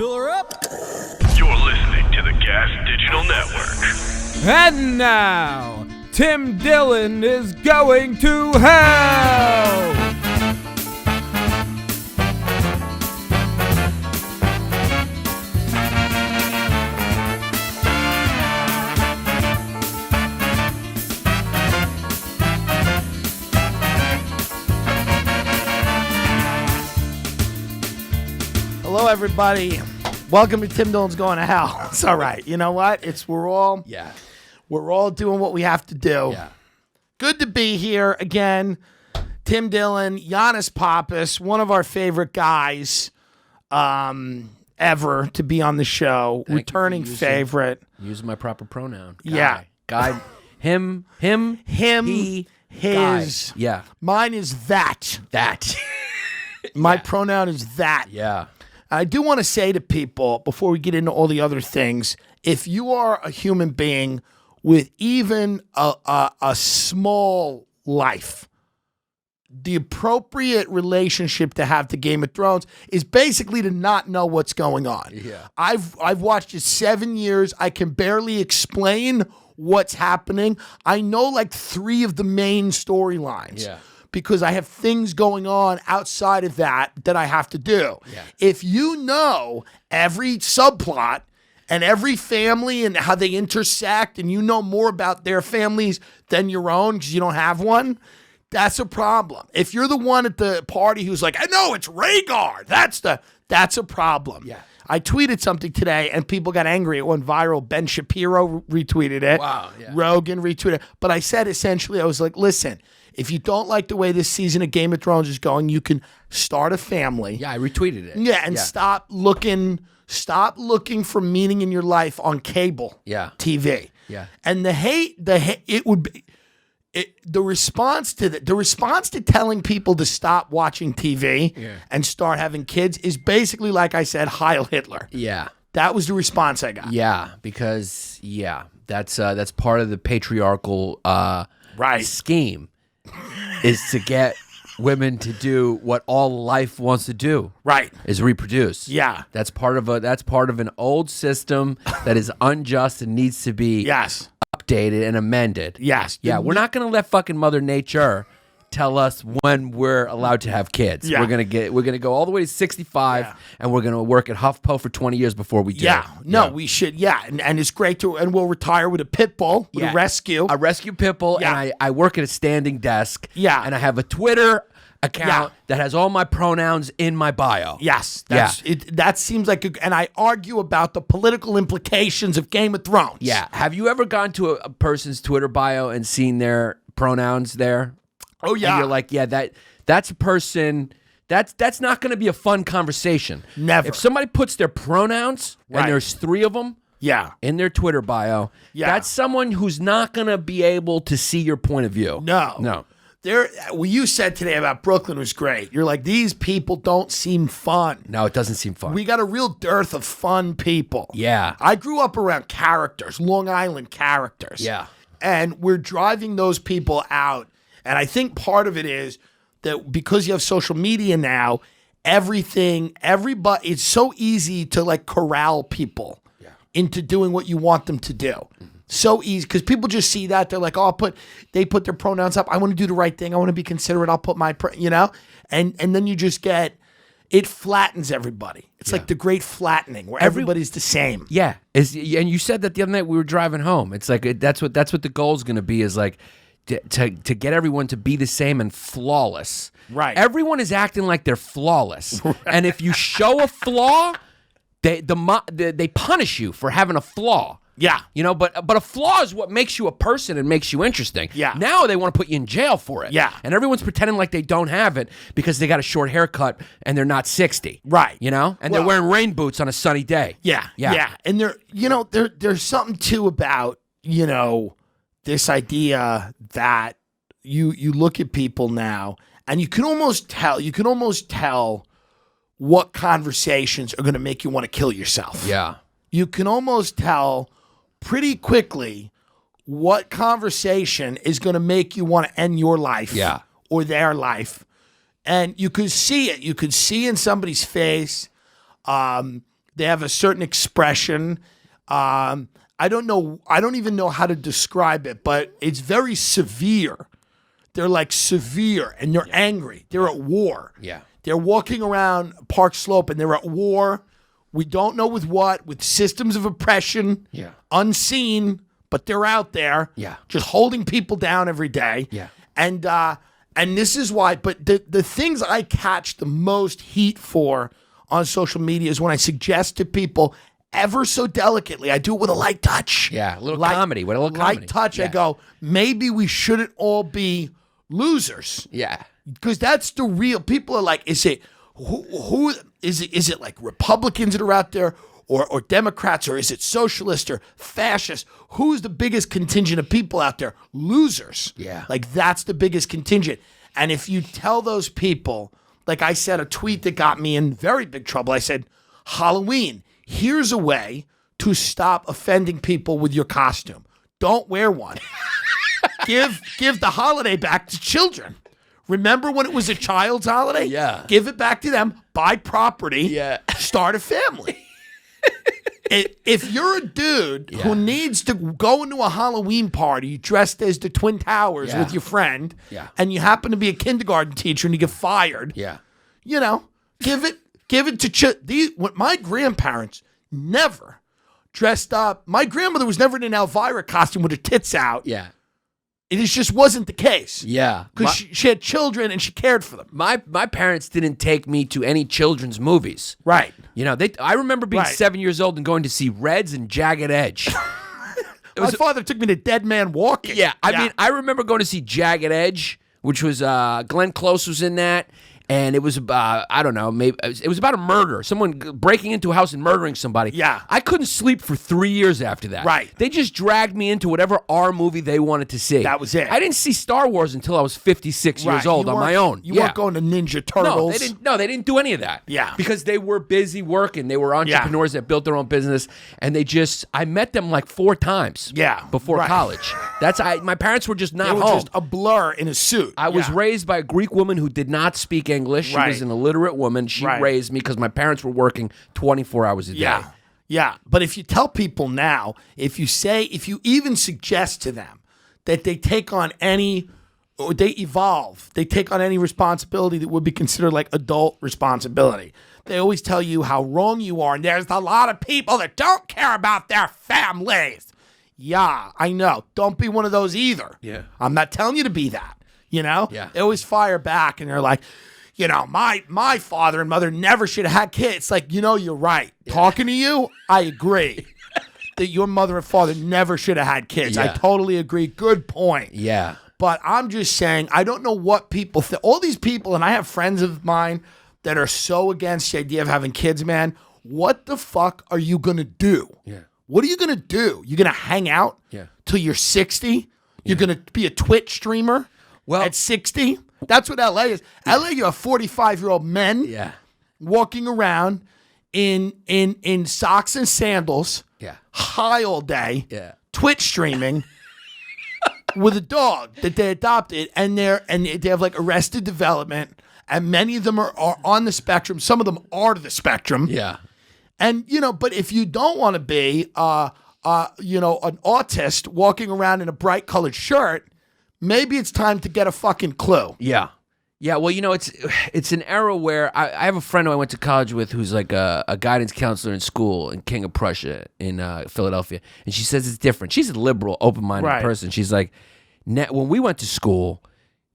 Fill her up. You're listening to the Gas Digital Network. And now, Tim Dillon is going to hell. Hello, everybody. Welcome to Tim Dillon's Going to Hell. It's all right. You know what? We're all doing what we have to do. Yeah. Good to be here again. Tim Dillon, Yannis Pappas, one of our favorite guys ever to be on the show. Thank Returning you for using- favorite. Using my proper pronoun. Yeah. Guy. Him, he, his. guy. Yeah. Mine is that. That. My pronoun is that. Yeah. I do want to say to people, before we get into all the other things, if you are a human being with even a small life, the appropriate relationship to have to Game of Thrones is basically to not know what's going on. Yeah. I've watched it 7 years. I can barely explain what's happening. I know like 3 of the main storylines. Yeah. Because I have things going on outside of that I have to do. Yeah. If you know every subplot and every family and how they intersect, and you know more about their families than your own because you don't have one, that's a problem. If you're the one at the party who's like, I know it's Rhaegar, that's a problem. Yeah. I tweeted something today and people got angry. It went viral. Ben Shapiro retweeted it. Wow, yeah. Rogan retweeted it. But I said essentially, I was like, listen, if you don't like the way this season of Game of Thrones is going, you can start a family. Yeah, I retweeted it. Yeah, and stop looking for meaning in your life on cable TV. Yeah. And the response to telling people to stop watching TV and start having kids is basically, like I said, Heil Hitler. Yeah. That was the response I got. Yeah, because that's part of the patriarchal scheme is to get women to do what all life wants to do. Right. Is reproduce. Yeah. That's part of an old system that is unjust and needs to be updated and amended. Yes. Yeah, we're not going to let fucking Mother Nature tell us when we're allowed to have kids. Yeah. We're gonna go all the way to 65 and we're gonna work at HuffPo for 20 years before we do. We should. And it's great and we'll retire with a pit bull, with a rescue. A rescue pit bull, and I work at a standing desk. Yeah. And I have a Twitter account that has all my pronouns in my bio. Yes. That seems like and I argue about the political implications of Game of Thrones. Yeah. Have you ever gone to a person's Twitter bio and seen their pronouns there? Oh yeah. And you're like, that's a person. That's not going to be a fun conversation. Never. If somebody puts their pronouns and there's 3 of them in their Twitter bio, that's someone who's not going to be able to see your point of view. No. What you said today about Brooklyn was great. You're like, these people don't seem fun. No, it doesn't seem fun. We got a real dearth of fun people. Yeah. I grew up around characters, Long Island characters. Yeah. And we're driving those people out. And I think part of it is that because you have social media now, everybody, it's so easy to like corral people into doing what you want them to do. So easy, because people just see that. They're like, they put their pronouns up. I want to do the right thing. I want to be considerate. I'll put my, and then you just it flattens everybody. It's like the great flattening where everybody's the same. Yeah. And you said that the other night we were driving home. It's like, that's what the goal is going to be, is like, to get everyone to be the same and flawless. Right. Everyone is acting like they're flawless. Right. And if you show a flaw, they punish you for having a flaw. Yeah. But a flaw is what makes you a person and makes you interesting. Yeah. Now they want to put you in jail for it. Yeah. And everyone's pretending like they don't have it because they got a short haircut and they're not 60. Right. And they're wearing rain boots on a sunny day. Yeah. And there's something too about, this idea that you look at people now and you can almost tell what conversations are going to make you want to kill yourself. Yeah. You can almost tell pretty quickly what conversation is going to make you want to end your life or their life. And you could see it. You could see in somebody's face. They have a certain expression. I don't know. I don't even know how to describe it, but it's very severe. They're like severe, and they're angry. They're at war. Yeah. They're walking around Park Slope, and they're at war. We don't know with what, with systems of oppression, unseen, but they're out there, just holding people down every day. Yeah. And this is why, but the things I catch the most heat for on social media is when I suggest to people ever so delicately, I do it with a light touch. Yeah, a little comedy. With a little comedy. Light touch, I go, maybe we shouldn't all be losers. Yeah. Because that's the real, people are like, is it, who is it like Republicans that are out there or Democrats, or is it socialists or fascists? Who's the biggest contingent of people out there? Losers. Yeah. Like that's the biggest contingent. And if you tell those people, like I said, a tweet that got me in very big trouble, I said, Halloween, here's a way to stop offending people with your costume. Don't wear one. Give the holiday back to children. Remember when it was a child's holiday? Yeah. Give it back to them. Buy property. Yeah. Start a family. If you're a dude who needs to go into a Halloween party dressed as the Twin Towers with your friend, and you happen to be a kindergarten teacher and you get fired, you know, give it to my grandparents never dressed up. My grandmother was never in an Elvira costume with her tits out. Yeah. It just wasn't the case. Yeah. Because she had children and she cared for them. My parents didn't take me to any children's movies. Right. You know, I remember being 7 years old and going to see Reds and Jagged Edge. My father took me to Dead Man Walking. Yeah. I mean, I remember going to see Jagged Edge, which was Glenn Close was in that. And it was about, I don't know, maybe it was about a murder. Someone breaking into a house and murdering somebody. Yeah. I couldn't sleep for 3 years after that. Right. They just dragged me into whatever R movie they wanted to see. That was it. I didn't see Star Wars until I was 56 years old on my own. You weren't going to Ninja Turtles. No, they didn't do any of that. Yeah. Because they were busy working. They were entrepreneurs that built their own business. And I met them like 4 times. Yeah. Before college. My parents were just not They were home. just a blur in a suit. I was raised by a Greek woman who did not speak English. She was an illiterate woman. She raised me because my parents were working 24 hours a day. Yeah. But if you tell people now, if you even suggest to them that they take on any, or they evolve, they take on any responsibility that would be considered like adult responsibility, they always tell you how wrong you are. And there's a lot of people that don't care about their families. Yeah, I know. Don't be one of those either. Yeah. I'm not telling you to be that. You know? Yeah. They always fire back and they're like, you know, my father and mother never should have had kids. It's like, you know, you're right. Yeah. Talking to you, I agree that your mother and father never should have had kids. I totally agree. Good point. Yeah. But I'm just saying, I don't know what people think. All these people, and I have friends of mine that are so against the idea of having kids, man. What the fuck are you going to do? Yeah. What are you going to do? You're going to hang out till you're 60? You're going to be a Twitch streamer at 60? That's what LA is. LA, you have 45-year-old men walking around in socks and sandals, high all day, Twitch streaming with a dog that they adopted, and they have like Arrested Development, and many of them are on the spectrum. Some of them are to the spectrum. Yeah. And, you know, but if you don't want to be, you know, an autist walking around in a bright colored shirt, maybe it's time to get a fucking clue. Yeah. Yeah, well, you know, it's an era where I have a friend who I went to college with who's like a guidance counselor in school in King of Prussia in Philadelphia. And she says it's different. She's a liberal, open-minded person. She's like, when we went to school,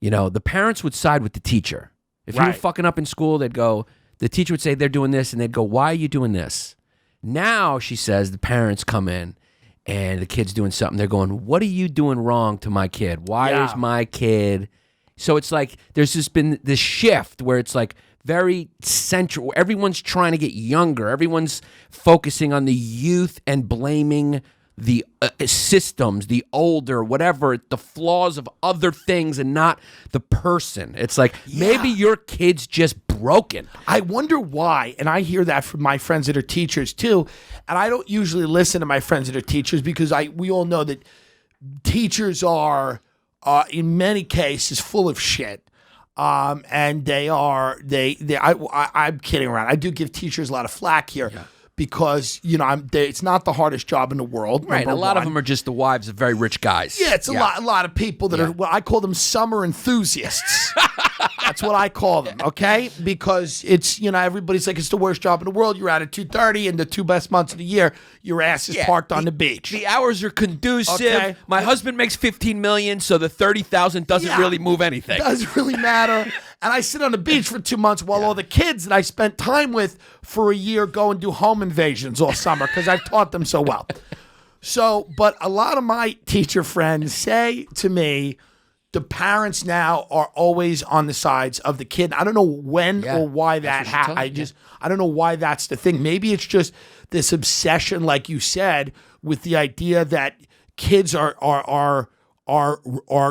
you know, the parents would side with the teacher. If you were fucking up in school, the teacher would say they're doing this, and they'd go, why are you doing this? Now, she says, the parents come in, and the kid's doing something. They're going, what are you doing wrong to my kid? Why is my kid... So it's like there's just been this shift where it's like very central. Everyone's trying to get younger. Everyone's focusing on the youth and blaming the systems, the older, whatever, the flaws of other things and not the person. It's like maybe your kid's just broken. I wonder why. And I hear that from my friends that are teachers too. And I don't usually listen to my friends that are teachers because we all know that teachers are... in many cases, full of shit, and I'm kidding around. I do give teachers a lot of flack here, because it's not the hardest job in the world. Right. A lot of them are just the wives of very rich guys. Yeah, it's a lot of people that are. Well, I call them summer enthusiasts. That's what I call them. Okay, because it's everybody's like it's the worst job in the world. You're out at 2:30, and the 2 best months of the year, your ass is parked on the beach. The hours are conducive. Okay. My husband makes $15 million, so the $30,000 doesn't really move anything. Doesn't really matter. And I sit on the beach for 2 months while all the kids that I spent time with for a year go and do home invasions all summer because I've taught them so well. So, but a lot of my teacher friends say to me, the parents now are always on the sides of the kid. I don't know when or why that happened. I don't know why that's the thing. Maybe it's just this obsession, like you said, with the idea that kids are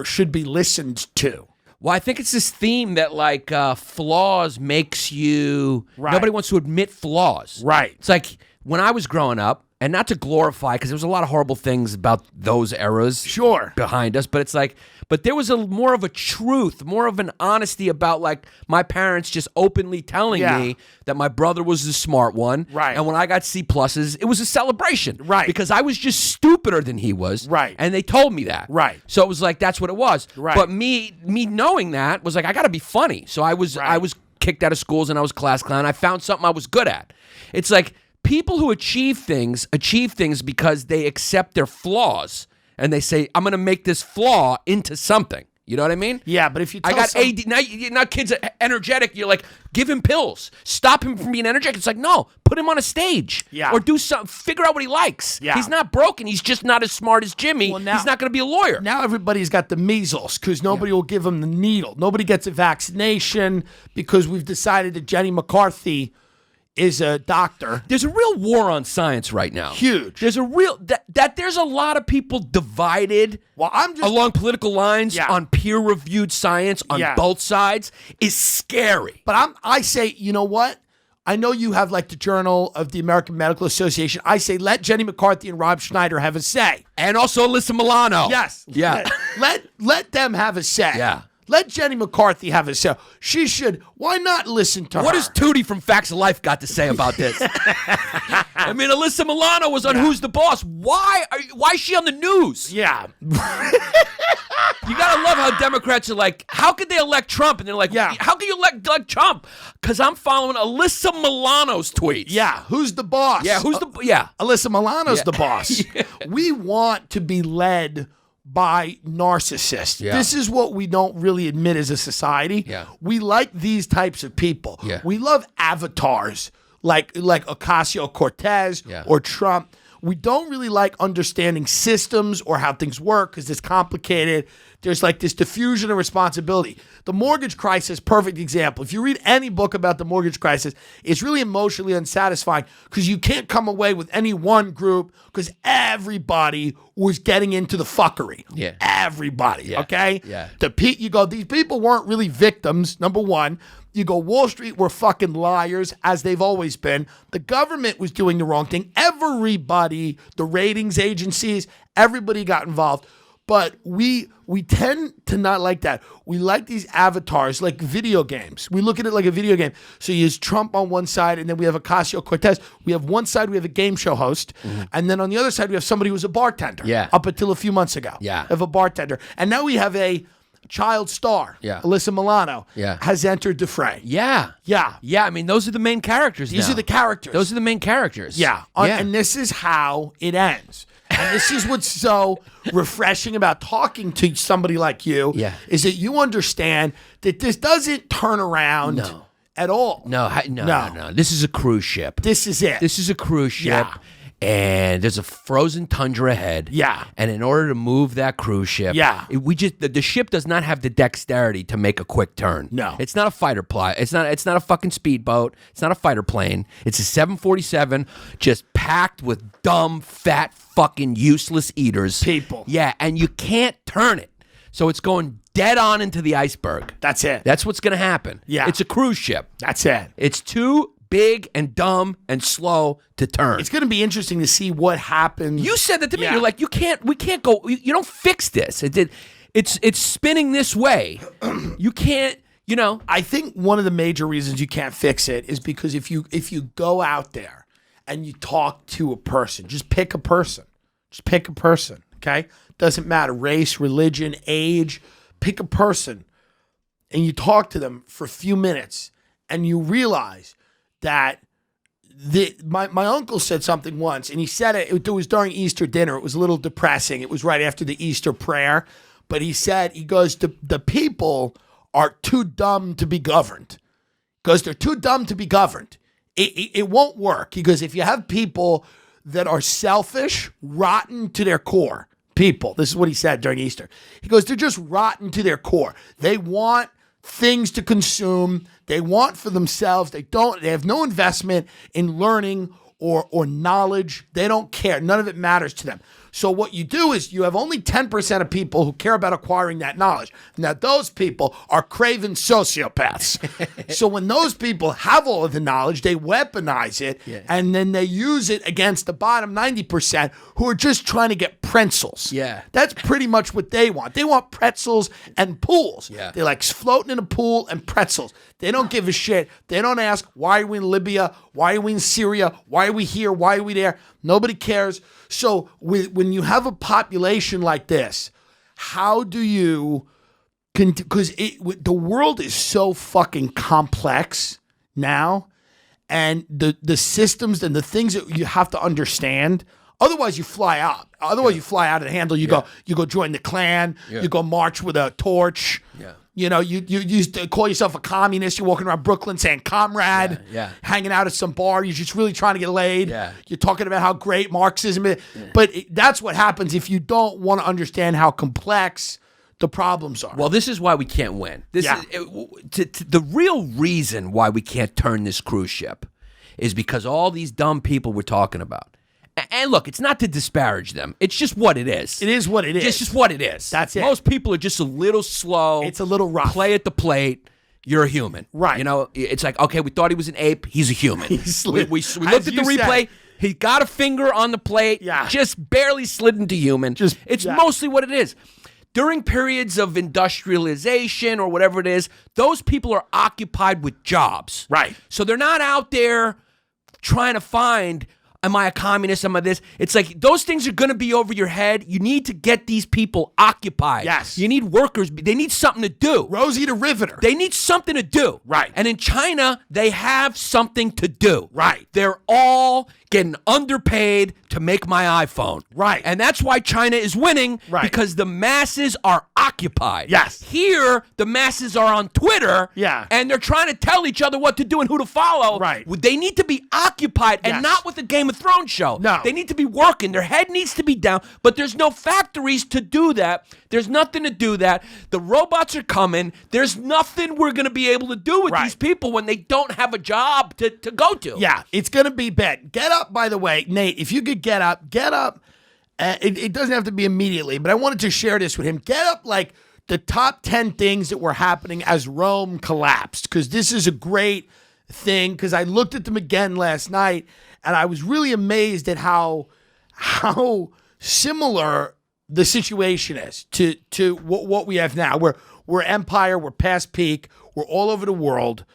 should be listened to. Well, I think it's this theme that like flaws makes you. Right. Nobody wants to admit flaws. Right. It's like when I was growing up, and not to glorify, because there was a lot of horrible things about those eras behind us, but it's like, but there was more of a truth, more of an honesty about like my parents just openly telling me that my brother was the smart one. Right. And when I got C pluses, it was a celebration. Right. Because I was just stupider than he was. Right. And they told me that. Right. So it was like, that's what it was. Right. But me knowing that was like, I got to be funny. So I was kicked out of schools and I was class clown. I found something I was good at. It's like, people who achieve things because they accept their flaws and they say, I'm going to make this flaw into something. You know what I mean? Yeah, but if you tell AD, now kids are energetic, you're like, give him pills. Stop him from being energetic. It's like, no, put him on a stage. Yeah. Or do something, figure out what he likes. Yeah. He's not broken. He's just not as smart as Jimmy. Well, now, he's not going to be a lawyer. Now everybody's got the measles because nobody will give him the needle. Nobody gets a vaccination because we've decided that Jenny McCarthy is a doctor. There's a real war on science right now. Huge. There's a real that there's a lot of people divided along political lines on peer-reviewed science on both sides is scary. But I say, you know what? I know you have like the Journal of the American Medical Association. I say let Jenny McCarthy and Rob Schneider have a say. And also Alyssa Milano. Yes. Yeah. Let them have a say. Yeah. Let Jenny McCarthy have a say. She should. Why not listen to her? What has Tootie from Facts of Life got to say about this? I mean, Alyssa Milano was on Who's the Boss. Why is she on the news? Yeah. You gotta love how Democrats are like, how could they elect Trump? And they're like, how can you elect Trump? Because I'm following Alyssa Milano's tweets. Yeah. Who's the boss? Yeah. Alyssa Milano's the boss. We want to be led by narcissists. Yeah. This is what we don't really admit as a society. Yeah. We like these types of people. Yeah. We love avatars like Ocasio-Cortez or Trump. We don't really like understanding systems or how things work because it's complicated. There's like this diffusion of responsibility. The mortgage crisis, perfect example. If you read any book about the mortgage crisis, it's really emotionally unsatisfying because you can't come away with any one group because everybody was getting into the fuckery. Yeah. Everybody, okay? Yeah. You go, these people weren't really victims, number one. You go, Wall Street were fucking liars, as they've always been. The government was doing the wrong thing. Everybody, the ratings agencies, everybody got involved. But we tend to not like that. We like these avatars, like video games. We look at it like a video game. So you use Trump on one side, and then we have Ocasio-Cortez. We have one side, we have a game show host. And then on the other side, we have somebody who's a bartender. Yeah. Up until a few months ago. Yeah. Of a bartender. And now we have a child star. Yeah. Alyssa Milano has entered the fray. Yeah. Yeah. Yeah, I mean, those are the main characters These now. are the characters. Those are the main characters. Yeah. And this is how it ends. And this is what's so refreshing about talking to somebody like you is that you understand that this doesn't turn around at all. No. This is a cruise ship. This is it. This is a cruise ship. Yeah. And there's a frozen tundra ahead. Yeah. And in order to move that cruise ship, the ship does not have the dexterity to make a quick turn. No. It's not a fighter plane. It's not a fucking speedboat. It's not a fighter plane. It's a 747 just packed with dumb, fat, fucking useless eaters. People. Yeah, and you can't turn it. So it's going dead on into the iceberg. That's it. That's what's going to happen. Yeah. It's a cruise ship. That's it. It's too big and dumb and slow to turn. It's going to be interesting to see what happens. You said that to me. You're like, we can't go. You don't fix this. It's spinning this way. You can't. You know. I think one of the major reasons you can't fix it is because if you go out there and you talk to a person. Just pick a person. Just pick a person, okay? Doesn't matter, race, religion, age. Pick a person, and you talk to them for a few minutes, and you realize that my uncle said something once, and he said it was during Easter dinner. It was a little depressing. It was right after the Easter prayer, but he goes, the people are too dumb to be governed. Because they're too dumb to be governed. It won't work. Because if you have people that are selfish, rotten to their core, people, this is what he said during Easter. He goes, they're just rotten to their core. They want things to consume. They want for themselves. They have no investment in learning or knowledge. They don't care. None of it matters to them. So what you do is you have only 10% of people who care about acquiring that knowledge. Now, those people are craven sociopaths. So when those people have all of the knowledge, they weaponize it, and then they use it against the bottom 90% who are just trying to get pretzels. Yeah. That's pretty much what they want. They want pretzels and pools. Yeah. They like floating in a pool and pretzels. They don't give a shit. They don't ask, why are we in Libya? Why are we in Syria? Why are we here? Why are we there? Nobody cares. So when you have a population like this, how do you, because the world is so fucking complex now, and the systems and the things that you have to understand. Otherwise, you fly out. Otherwise, you fly out of the handle. You go join the Klan. You go march with a torch. Yeah. You know, you used to call yourself a communist. You're walking around Brooklyn saying comrade, hanging out at some bar. You're just really trying to get laid. Yeah. You're talking about how great Marxism is. Yeah. But that's what happens if you don't want to understand how complex the problems are. Well, this is why we can't win. The real reason why we can't turn this cruise ship is because all these dumb people we're talking about. And look, it's not to disparage them. It's just what it is. It is what it is. It's just what it is. That's it. Most people are just a little slow. It's a little rough. Play at the plate. You're a human. Right. You know, it's like, okay, we thought he was an ape. He's a human. We looked at the replay. He got a finger on the plate. Yeah. Just barely slid into human. It's mostly what it is. During periods of industrialization or whatever it is, those people are occupied with jobs. Right. So they're not out there trying to find, am I a communist? Am I this? It's like those things are going to be over your head. You need to get these people occupied. Yes. You need workers. They need something to do. Rosie the Riveter. They need something to do. Right. And in China, they have something to do. Right. They're all getting underpaid to make my iPhone. Right. And that's why China is winning. Right. Because the masses are occupied. Yes. Here, the masses are on Twitter. Yeah. And they're trying to tell each other what to do and who to follow. Right. They need to be occupied and not with the Game of Thrones show. No. They need to be working. Their head needs to be down. But there's no factories to do that. There's nothing to do that. The robots are coming. There's nothing we're going to be able to do with these people when they don't have a job to go to. Yeah, it's going to be bad. Get up, by the way, Nate, if you could get up. It doesn't have to be immediately, but I wanted to share this with him. Get up like the top 10 things that were happening as Rome collapsed, because this is a great thing, because I looked at them again last night, and I was really amazed at how similar the situation is to what we have now. We're empire, we're past peak, we're all over the world.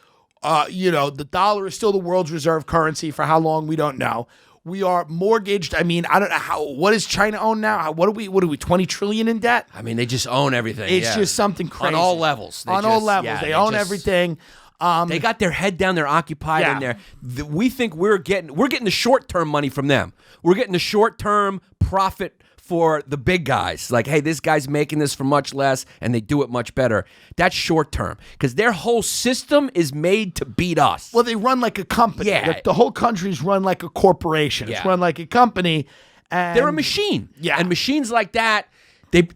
The dollar is still the world's reserve currency. For how long, we don't know. We are mortgaged. I mean, I don't know what does China own now? What are we 20 trillion in debt? I mean, they just own everything. It's just something crazy. On all levels. All levels. They own everything. They got their head down. They're occupied in there. We think we're getting the short-term money from them. We're getting the short-term profit for the big guys. Like, hey, this guy's making this for much less, and they do it much better. That's short-term, because their whole system is made to beat us. Well, they run like a company. Yeah. The whole country's run like a corporation. It's run like a company. And they're a machine. Yeah. And machines like that, they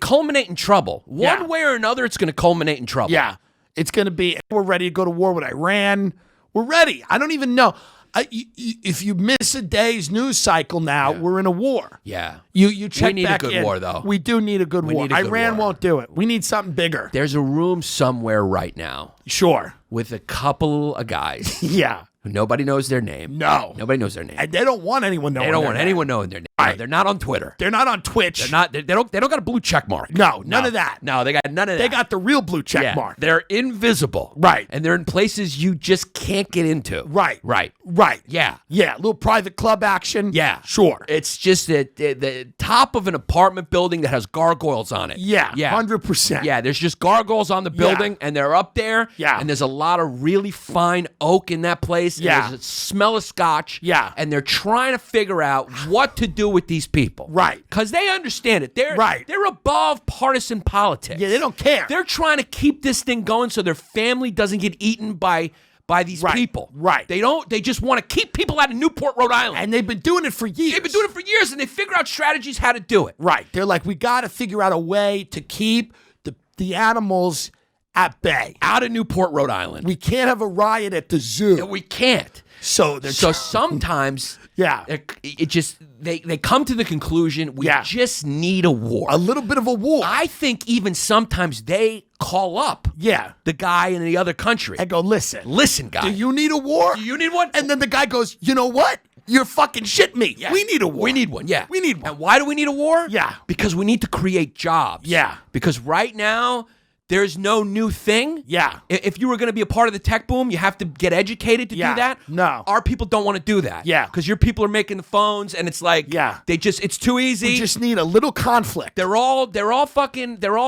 culminate in trouble. One way or another, it's going to culminate in trouble. Yeah. It's going to be, we're ready to go to war with Iran. We're ready. I don't even know. If you miss a day's news cycle now, we're in a war. Yeah. You check back in. We need a good war, though. We do need a good war. Iran won't do it. We need something bigger. There's a room somewhere right now Sure. with a couple of guys. Yeah. Nobody knows their name. No. Nobody knows their name. And they don't want anyone knowing. They don't their want name. anyone knowing their name. Right. They're not on Twitter. They're not on Twitch. They're not. They don't got a blue check mark. No, none of that. No, they got none of that. They got the real blue check mark. They're invisible. Right. And they're in places you just can't get into. Right. Right. Right. Yeah. Yeah. Little private club action. Yeah. Sure. It's just the top of an apartment building that has gargoyles on it. Yeah. Yeah. 100%. Yeah, there's just gargoyles on the building, and they're up there. Yeah. And there's a lot of really fine oak in that place. And Yeah. there's a smell of scotch. Yeah. And they're trying to figure out what to do with these people. Right. Because they understand it. They're Right. They're above partisan politics. Yeah, they don't care. They're trying to keep this thing going so their family doesn't get eaten by these Right. people. Right. They just want to keep people out of Newport, Rhode Island. And they've been doing it for years. They've been doing it for years, and they figure out strategies how to do it. Right. They're like, we got to figure out a way to keep the animals at bay. Out of Newport, Rhode Island. We can't have a riot at the zoo. We can't. So Sometimes Yeah. it just they come to the conclusion we Yeah. just need a war. a little bit of a war. I think even sometimes they call up Yeah. the guy in the other country. And go, listen, guy. do you need a war? Do you need one? And then the guy goes, you know what? You're fucking shit me. Yeah. We need a war. We need one, yeah. We need one. And why do we need a war? Yeah. Because we need to create jobs. Yeah. Because right now, there's no new thing. Yeah. If you were going to be a part of the tech boom, you have to get educated to Yeah. do that. No. Our people don't want to do that. Yeah. Because your people are making the phones, and it's like, Yeah. it's too easy. We just need a little conflict. They're all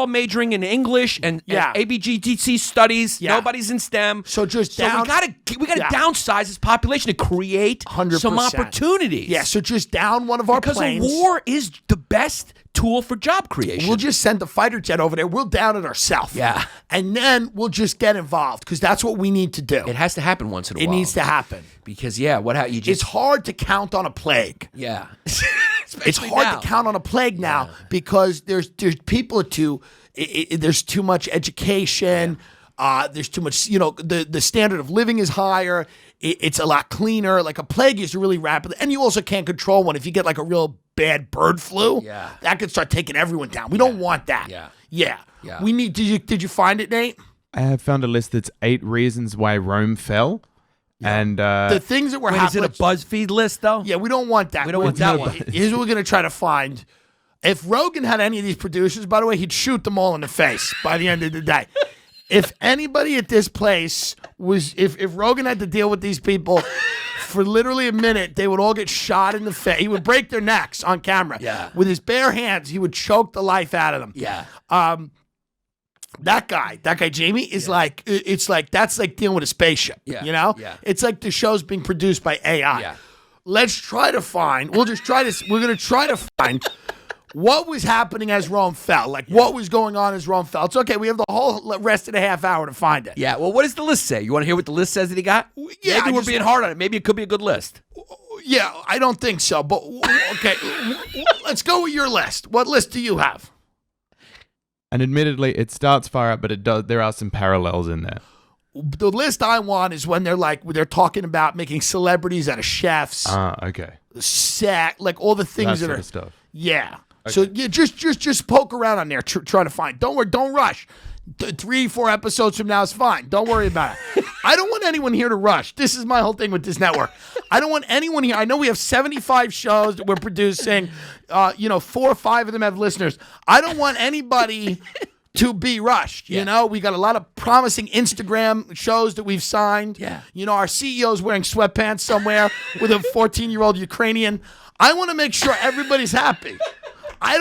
majoring in English and Yeah. ABGTC studies. Yeah. Nobody's in STEM. So just we gotta Yeah. downsize this population to create 100%. some opportunities. Yeah, so just down one of our because planes. a war is the best tool for job creation. We'll just send the fighter jet over there. We'll down it ourselves. Yeah. And then we'll just get involved because that's what we need to do. It has to happen once in a It while. needs to happen. Because you just It's hard to count on a plague. yeah. It's hard to count on a plague now because there's people there's too much education. There's too much, the standard of living is higher. It's a lot cleaner. Like a plague is really rapid. And you also can't control one. If you get like a real bad bird flu, that could start taking everyone down. We don't want that. Yeah. We need, did you find it, Nate? I have found a list that's 8 reasons why Rome fell. And The things that were Wait, is happening. it a BuzzFeed list though? Yeah, we don't want that. We don't want that one. Here's what we're going to try to find. If Rogan had any of these producers, by the way, he'd shoot them all in the face by the end of the day. If anybody at this place if Rogan had to deal with these people for literally a minute, they would all get shot in the face. He would break their necks on camera. Yeah. With his bare hands, he would choke the life out of them. Yeah. That guy, Jamie, is like, it's like, that's like dealing with a spaceship. Yeah. You know? Yeah. It's like the show's being produced by AI. Yeah. Let's try to find, we're going to try to find what was happening as Rome fell. Like, what was going on as Rome fell. It's okay. We have the whole rest of the half hour to find it. Yeah. Well, what does the list say? You want to hear what the list says that he got? Yeah, Maybe we're being hard on it. Maybe it could be a good list. Yeah, I don't think so. But, okay, let's go with your list. What list do you have? And admittedly, it starts far up, but there are some parallels in there. The list I want is when they're talking about making celebrities out of chefs, Okay. like all the things That that sort are. of stuff. Yeah. So yeah, just poke around on there, try to find. Don't worry, don't rush. 3-4 episodes from now is fine. Don't worry about it. I don't want anyone here to rush. This is my whole thing with this network. I don't want anyone here. I know we have 75 shows that we're producing. 4 or 5 of them have listeners. I don't want anybody to be rushed. You know, we got a lot of promising Instagram shows that we've signed. Yeah. Our CEO's wearing sweatpants somewhere with a 14-year-old Ukrainian. I want to make sure everybody's happy. I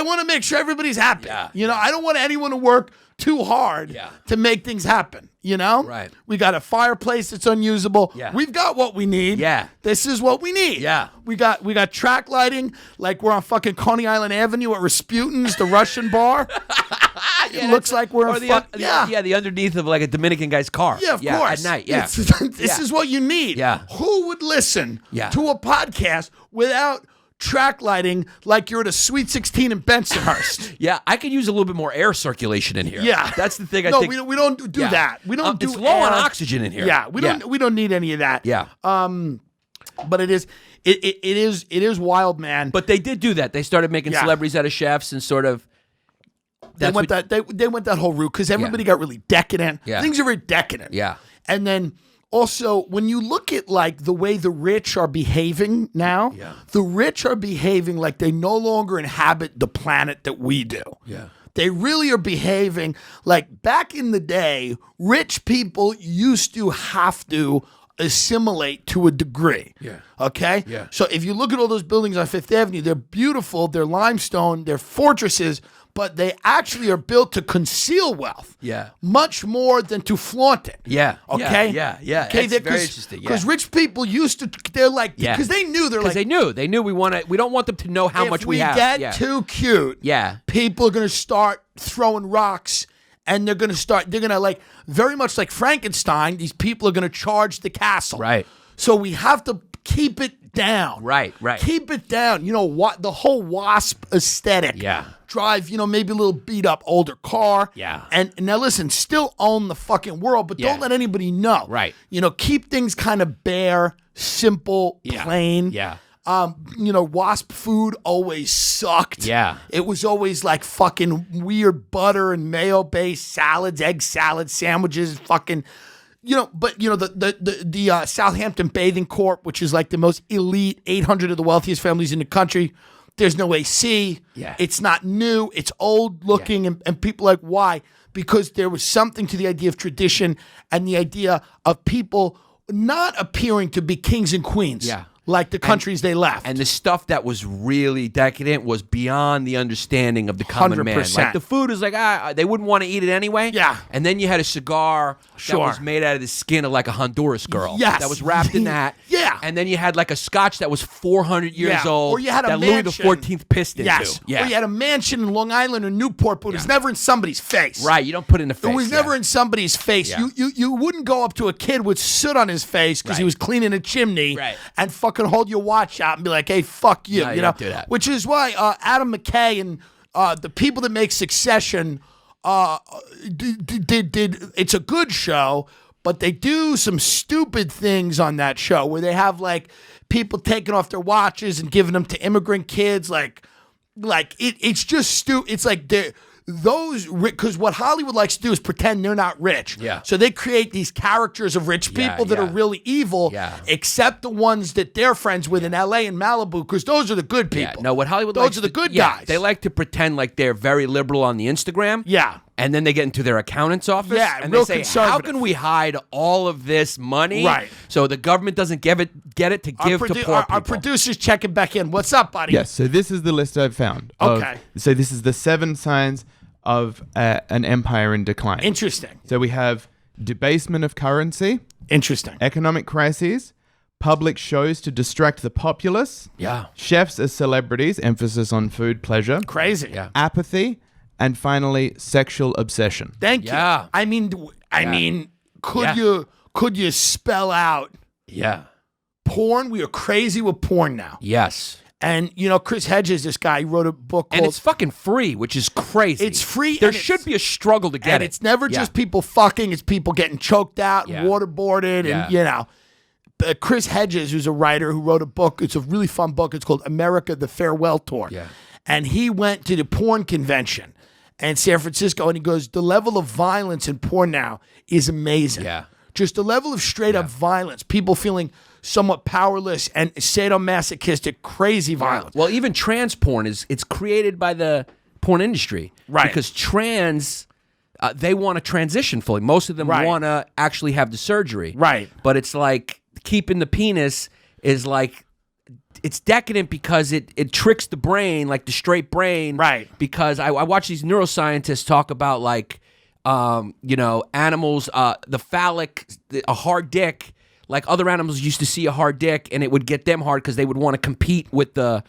want to make sure everybody's happy. Yeah. I don't want anyone to work too hard to make things happen. Right. We got a fireplace that's unusable. Yeah. We've got what we need. Yeah. This is what we need. Yeah. We got track lighting like we're on fucking Coney Island Avenue at Rasputin's, the Russian bar. It looks like we're in the underneath of like a Dominican guy's car. Yeah, of course. At night. Yeah. This is what you need. Yeah. Who would listen Yeah. to a podcast without track lighting like you're at a Sweet 16 in Bensonhurst? Yeah, I could use a little bit more air circulation in here. Yeah. That's the thing I No, think. we don't do that. We don't do It's low on air. oxygen in here. Yeah, we don't need any of that. Yeah. But it is wild, man. But they did do that. They started making Yeah. celebrities out of chefs and sort of. They went that whole route because everybody got really decadent. Yeah. Things are very decadent. Yeah. And then Also, when you look at like the way the rich are behaving now, the rich are behaving like they no longer inhabit the planet that we do. Yeah. They really are behaving like back in the day, rich people used to have to assimilate to a degree. Yeah. Okay? Yeah. So if you look at all those buildings on Fifth Avenue, they're beautiful, they're limestone, they're fortresses, but they actually are built to conceal wealth. Yeah. Much more than to flaunt it. Yeah. Okay? Yeah. Okay, That's very interesting. Because rich people used to, they're like, because they knew, they're like, they knew we don't want them to know how much we have. If we get too cute, people are going to start throwing rocks, and they're going to like, very much like Frankenstein, these people are going to charge the castle. Right. So we have to keep it down. Right. Keep it down. You know what? The whole WASP aesthetic. Yeah. Drive, maybe a little beat up older car. Yeah. And now listen, still own the fucking world, but don't let anybody know. Right. Keep things kind of bare, simple, plain. Yeah. WASP food always sucked. Yeah. It was always like fucking weird butter and mayo based salads, egg salad sandwiches, fucking. The Southampton Bathing Corp, which is like the most elite 800 of the wealthiest families in the country. There's no AC. Yeah. It's not new. It's old looking. And people are like, why? Because there was something to the idea of tradition and the idea of people not appearing to be kings and queens. Yeah. Like the countries they left. And the stuff that was really decadent was beyond the understanding of the common man. 100%. Like the food is like, they wouldn't want to eat it anyway. Yeah. And then you had a cigar Sure. that was made out of the skin of like a Honduras girl. Yes. That was wrapped in that. Yeah. And then you had like a scotch that was 400 years old. Or you had a that mansion. Louis XIV pissed into. Yes. Yeah. Or you had a mansion in Long Island or Newport, but it was never in somebody's face. Right. You don't put it in the face. It was never in somebody's face. Yeah. You wouldn't go up to a kid with soot on his face because he was cleaning a chimney and fucking hold your watch out and be like, hey, fuck you. No, you you know? don't do that. Which is why Adam McKay and the people that make Succession did it's a good show, but they do some stupid things on that show where they have like people taking off their watches and giving them to immigrant kids. It's just stupid. It's like because what Hollywood likes to do is pretend they're not rich. Yeah. So they create these characters of rich people that are really evil, except the ones that they're friends with in LA and Malibu, because those are the good people. Yeah. No, what Hollywood those likes are the to- good yeah, guys. They like to pretend like they're very liberal on the Instagram. Yeah. And then they get into their accountant's office and real they say, conservative. how can we hide all of this money Right. so the government doesn't get it to give to poor people? Our producer's checking back in. What's up, buddy? Yes, so this is the list I've found. Okay. So this is the 7 signs of an empire in decline. Interesting. So we have debasement of currency, Interesting. economic crises, public shows to distract the populace, Yeah. chefs as celebrities, emphasis on food pleasure, Crazy. Yeah. apathy, and finally sexual obsession. Thank you. Yeah. I mean, could you spell out Yeah. porn? We are crazy with porn now. Yes. And Chris Hedges, this guy, he wrote a book And called it's fucking free, which is crazy. It's free, There and should it's- be a struggle to get and it. it's never just people fucking, it's people getting choked out Yeah. and waterboarded Yeah. and Chris Hedges, who's a writer who wrote a book, it's a really fun book, it's called America, the Farewell Tour. Yeah. And he went to the porn convention in San Francisco and he goes, the level of violence in porn now is amazing. Yeah. Just the level of straight up violence, people feeling somewhat powerless and sadomasochistic, crazy violence. Well, even trans porn it's created by the porn industry. Right. Because trans, they want to transition fully. Most of them Right. want to actually have the surgery. Right. But it's like keeping the penis is like, it's decadent because it tricks the brain, like the straight brain. Right. Because I watch these neuroscientists talk about like, animals, the phallic, a hard dick. Like other animals used to see a hard dick and it would get them hard because they would want to compete with the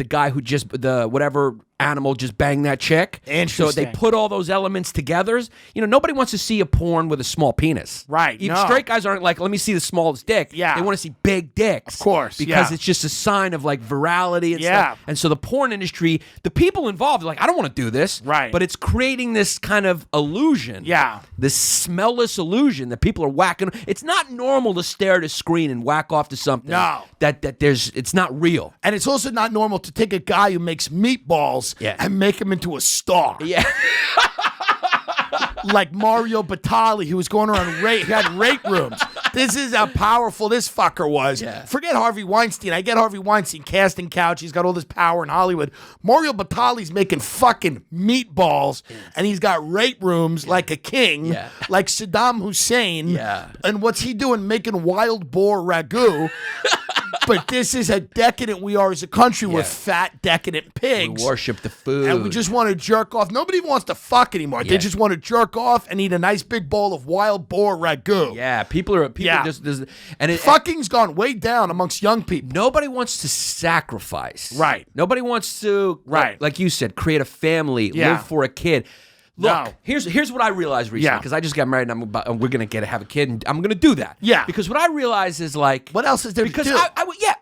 guy who just whatever animal just banged that chick. Interesting. So they put all those elements together. Nobody wants to see a porn with a small penis. Right, Even no. straight guys aren't like, let me see the smallest dick. Yeah. They want to see big dicks. Of course, Because yeah. it's just a sign of like virality and Yeah. stuff. And so the porn industry, the people involved are like, I don't want to do this. Right. But it's creating this kind of illusion. Yeah. This smellless illusion that people are whacking. It's not normal to stare at a screen and whack off to something. No. It's not real. And it's also not normal to take a guy who makes meatballs and make him into a star. Yeah. Like Mario Batali, who was going around he had rape rooms. This is how powerful this fucker was. Yeah. Forget Harvey Weinstein. I get Harvey Weinstein, casting couch. He's got all this power in Hollywood. Mario Batali's making fucking meatballs, and he's got rape rooms like a king, like Saddam Hussein. Yeah. And what's he doing? Making wild boar ragu. But this is how decadent we are as a country. We're fat, decadent pigs. We worship the food. And we just want to jerk off. Nobody wants to fuck anymore. They just want to jerk off and eat a nice big bowl of wild boar ragu. Yeah, people just and fucking's gone way down amongst young people. Nobody wants to sacrifice. Right. Nobody wants to, like you said, create a family, live for a kid. Look, here's what I realized recently, because I just got married and we're going to have a kid, and I'm going to do that. Yeah. Because what I realized is like... What else is there to do? Because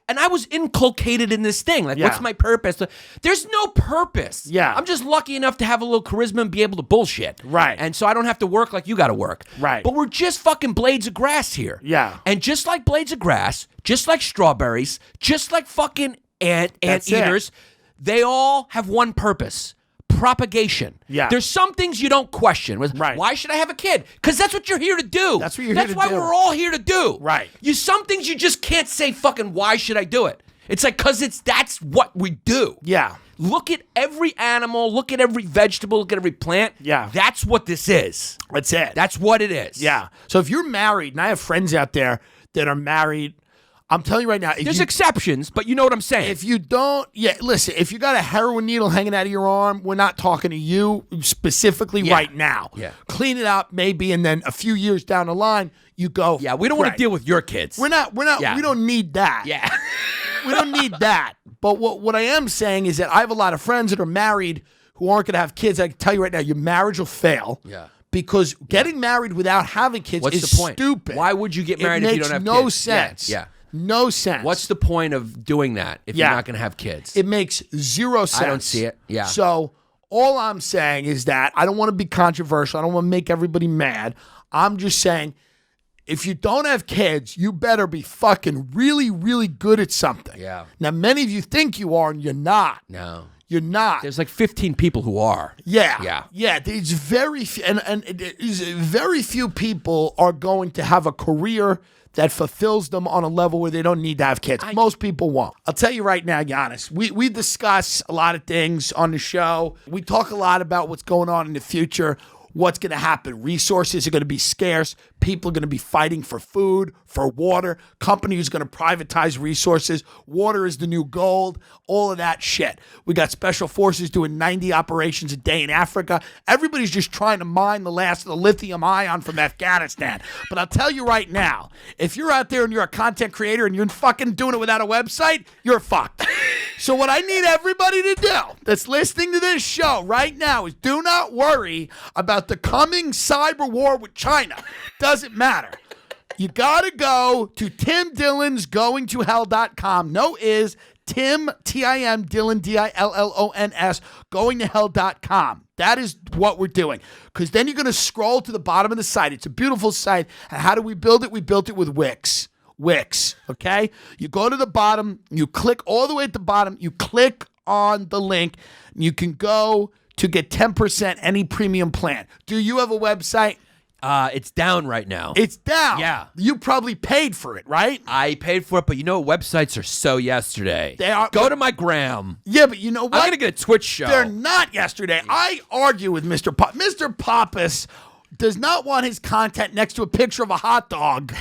I was inculcated in this thing. Like, what's my purpose? There's no purpose. Yeah. I'm just lucky enough to have a little charisma and be able to bullshit. Right. And so I don't have to work like you got to work. Right. But we're just fucking blades of grass here. Yeah. And just like blades of grass, just like strawberries, just like fucking anteaters, they all have one purpose. Propagation. Yeah. There's some things you don't question. Right. Why should I have a kid? Because that's what you're here to do. That's what you're here to do. That's why we're all here to do. Right. Some things you just can't say fucking why should I do it? It's like because that's what we do. Yeah. Look at every animal, look at every vegetable, look at every plant. Yeah. That's what this is. That's it. That's what it is. Yeah. So if you're married, and I have friends out there that are married, I'm telling you right now. There's exceptions, but you know what I'm saying. If you don't, listen, if you got a heroin needle hanging out of your arm, we're not talking to you specifically right now. Yeah. Clean it up maybe, and then a few years down the line, you go. Yeah, we don't want to deal with your kids. We're not, we don't need that. Yeah. We don't need that. But what I am saying is that I have a lot of friends that are married who aren't going to have kids. I can tell you right now, your marriage will fail. Yeah. Because getting married without having kids What's is the point? stupid. Why would you get married if you don't have kids? It makes no sense. Yeah. No sense. What's the point of doing that if you're not going to have kids? It makes zero sense. I don't see it. Yeah. So all I'm saying is that I don't want to be controversial. I don't want to make everybody mad. I'm just saying if you don't have kids, you better be fucking really, really good at something. Yeah. Now, many of you think you are, and you're not. No. You're not. There's like 15 people who are. Yeah. Yeah. Yeah. There's very few, and very few people are going to have a career that fulfills them on a level where they don't need to have kids. Most people won't. I'll tell you right now, Yannis, we discuss a lot of things on the show. We talk a lot about what's going on in the future, what's going to happen. Resources are going to be scarce. People are going to be fighting for food, for water. Companies are going to privatize resources. Water is the new gold. All of that shit. We got special forces doing 90 operations a day in Africa. Everybody's just trying to mine the last of the lithium ion from Afghanistan. But I'll tell you right now, if you're out there and you're a content creator and you're fucking doing it without a website, you're fucked. So what I need everybody to do that's listening to this show right now is do not worry about the coming cyber war with China. Doesn't matter. You got to go to Tim Dillon's goingtohell.com. No is Tim, T-I-M, Dillon, D-I-L-L-O-N-S, goingtohell.com. That is what we're doing. Because then you're going to scroll to the bottom of the site. It's a beautiful site. And how do we build it? We built it with Wix. Wix, okay? You go to the bottom, you click all the way at the bottom, you click on the link, you can go to get 10% any premium plan. Do you have a website? It's down right now. It's down. Yeah. You probably paid for it, right? I paid for it, but you know what? Websites are so yesterday. They are. Go to my gram. Yeah, but you know what? I'm going to get a Twitch show. They're not yesterday. I argue with Mr. Pappas. Mr. Pappas does not want his content next to a picture of a hot dog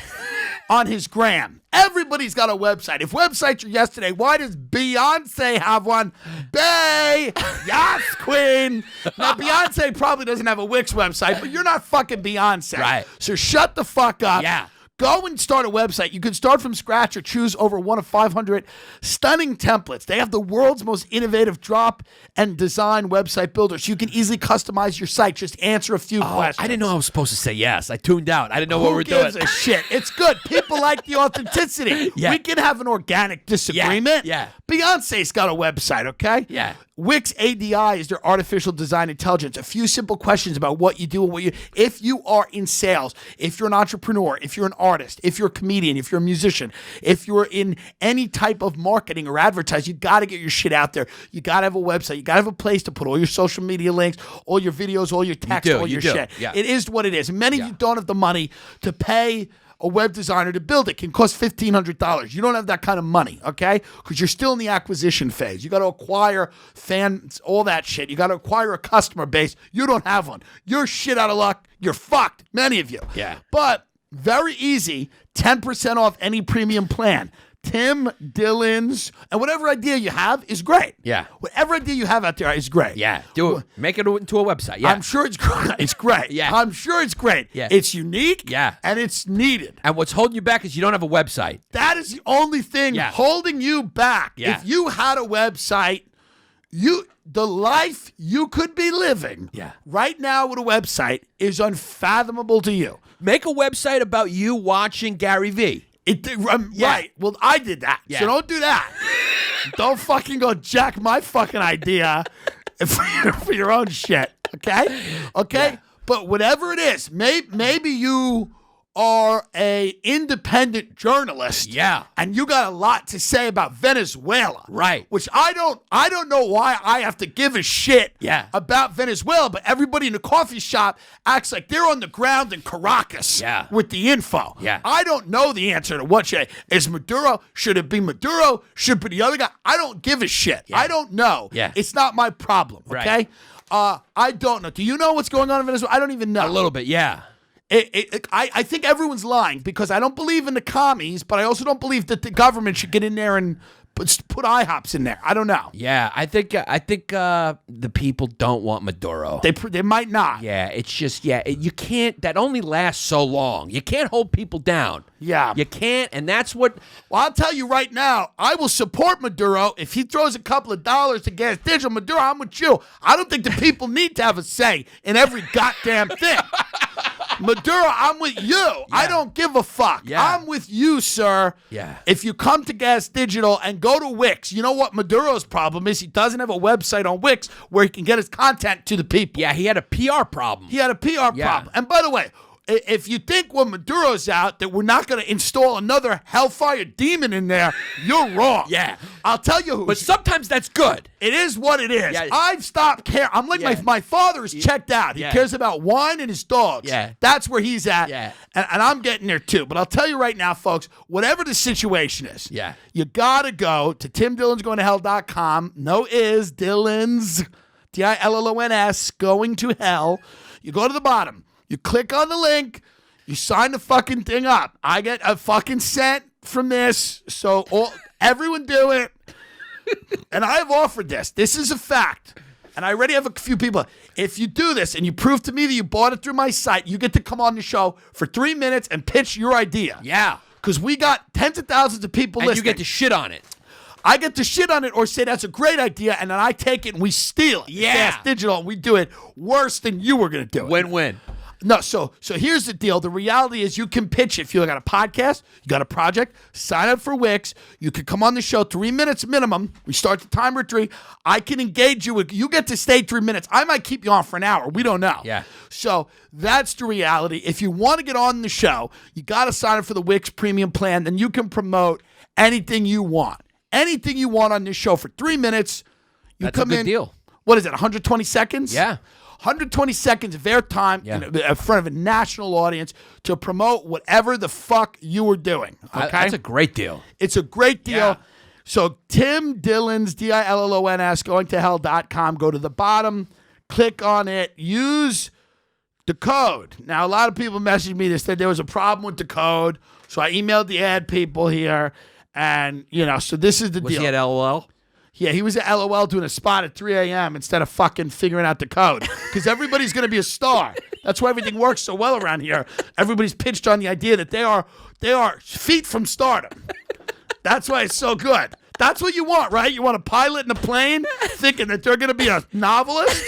on his gram. Everybody's got a website. If websites are yesterday, why does Beyonce have one? Bay, yes, queen. Now, Beyonce probably doesn't have a Wix website, but you're not fucking Beyonce. Right. So shut the fuck up. Yeah. Go and start a website. You can start from scratch or choose over one of 500 stunning templates. They have the world's most innovative drop and design website builders. You can easily customize your site. Just answer a few questions. I didn't know I was supposed to say yes. I tuned out. I didn't know what we're doing. Who gives a shit? It's good. People like the authenticity. Yeah. We can have an organic disagreement. Yeah. Beyonce's got a website, okay? Yeah. Wix ADI is their artificial design intelligence. A few simple questions about what you do and what you... If you are in sales, if you're an entrepreneur, if you're an artist, if you're a comedian, if you're a musician, if you're in any type of marketing or advertising, you got to get your shit out there. You got to have a website. You got to have a place to put all your social media links, all your videos, all your text, all your shit. Yeah. It is what it is. And many of you don't have the money to pay a web designer to build it. It can cost $1,500. You don't have that kind of money, okay? Because you're still in the acquisition phase. You got to acquire fans, all that shit. You got to acquire a customer base. You don't have one. You're shit out of luck. You're fucked, many of you. Yeah. But very easy, 10% off any premium plan. Tim Dillon's, and whatever idea you have is great. Yeah. Whatever idea you have out there is great. Yeah. Do it. Make it into a website. Yeah. I'm sure it's great. It's great. Yeah. I'm sure it's great. Yeah. It's unique. Yeah. And it's needed. And what's holding you back is you don't have a website. That is the only thing Yeah. holding you back. Yeah. If you had a website, the life you could be living right now with a website is unfathomable to you. Make a website about you watching Gary Vee. Right. Well, I did that. Yeah. So don't do that. Don't fucking go jack my fucking idea for your own shit. Okay? Okay? Yeah. But whatever it is, maybe you are a independent journalist. Yeah. And you got a lot to say about Venezuela. Right. Which I don't know why I have to give a shit about Venezuela, but everybody in the coffee shop acts like they're on the ground in Caracas with the info. Yeah. I don't know the answer to what is Maduro. Should it be Maduro? Should it be the other guy? I don't give a shit. Yeah. I don't know. Yeah. It's not my problem. Okay? Right. I don't know. Do you know what's going on in Venezuela? I don't even know. A little bit, yeah. I think everyone's lying because I don't believe in the commies, but I also don't believe that the government should get in there and put IHOPs in there. I don't know. Yeah, I think the people don't want Maduro. They might not. Yeah, it's just you can't. That only lasts so long. You can't hold people down. Yeah, you can't, and that's what. Well, I'll tell you right now. I will support Maduro if he throws a couple of dollars to Gas Digital. Maduro, I'm with you. I don't think the people need to have a say in every goddamn thing. Maduro, I'm with you. Yeah. I don't give a fuck. Yeah. I'm with you, sir. Yeah. If you come to Gas Digital and go to Wix, you know what Maduro's problem is? He doesn't have a website on Wix where he can get his content to the people. Yeah, he had a PR problem. He had a PR problem. And by the way, if you think when Maduro's out that we're not going to install another hellfire demon in there, you're wrong. Yeah. I'll tell you who. But sometimes that's good. It is what it is. Yeah. I've stopped caring. I'm like my father is checked out. He cares about wine and his dogs. Yeah. That's where he's at. Yeah. And I'm getting there too. But I'll tell you right now, folks, whatever the situation is, you got to go to timdillonsgoingtohell.com. No is, Dillons, Dillons, going to hell. You go to the bottom. You click on the link. You sign the fucking thing up. I get a fucking cent from this. So everyone do it. And I have offered this. This is a fact. And I already have a few people. If you do this and you prove to me that you bought it through my site, you get to come on the show for 3 minutes and pitch your idea. Yeah. Because we got tens of thousands of people listening. And you get to shit on it. I get to shit on it or say that's a great idea, and then I take it and we steal it. Yeah. Gas Digital, and we do it worse than you were going to do it. Win-win. No, so here's the deal. The reality is you can pitch it. If you got a podcast, you got a project, sign up for Wix. You can come on the show 3 minutes minimum. We start the timer at 3. I can engage you. You get to stay 3 minutes. I might keep you on for an hour. We don't know. Yeah. So that's the reality. If you want to get on the show, you got to sign up for the Wix premium plan. Then you can promote anything you want. Anything you want on this show for 3 minutes. That's a good deal. What is it, 120 seconds? Yeah. 120 seconds of airtime in front of a national audience to promote whatever the fuck you were doing. Okay? That's a great deal. It's a great deal. Yeah. So Tim Dillons, Dillons, goingtohell.com. Go to the bottom, click on it, use the code. Now, a lot of people messaged me that said there was a problem with the code. So I emailed the ad people here. And, so this is the deal. Was he at LOL? Yeah, he was at LOL doing a spot at 3 a.m. instead of fucking figuring out the code. Because everybody's going to be a star. That's why everything works so well around here. Everybody's pitched on the idea that they are feet from stardom. That's why it's so good. That's what you want, right? You want a pilot in a plane thinking that they're going to be a novelist?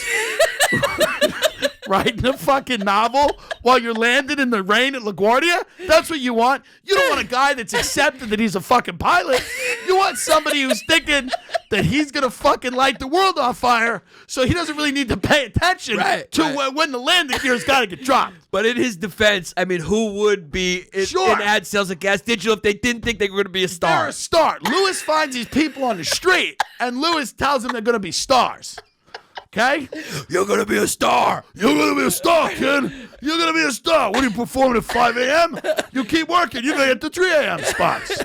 Writing a fucking novel while you're landing in the rain at LaGuardia? That's what you want. You don't want a guy that's accepted that he's a fucking pilot. You want somebody who's thinking that he's going to fucking light the world on fire so he doesn't really need to pay attention when the landing gear's got to get dropped. But in his defense, I mean, who would be in ad sales at Gas Digital if they didn't think they were going to be a star? They're a star. Lewis finds these people on the street, and Lewis tells them they're going to be stars. okay? You're gonna be a star. You're going to be a star, kid. You're going to be a star. What are you performing at 5 a.m.? You keep working. You're going to get the 3 a.m. spots.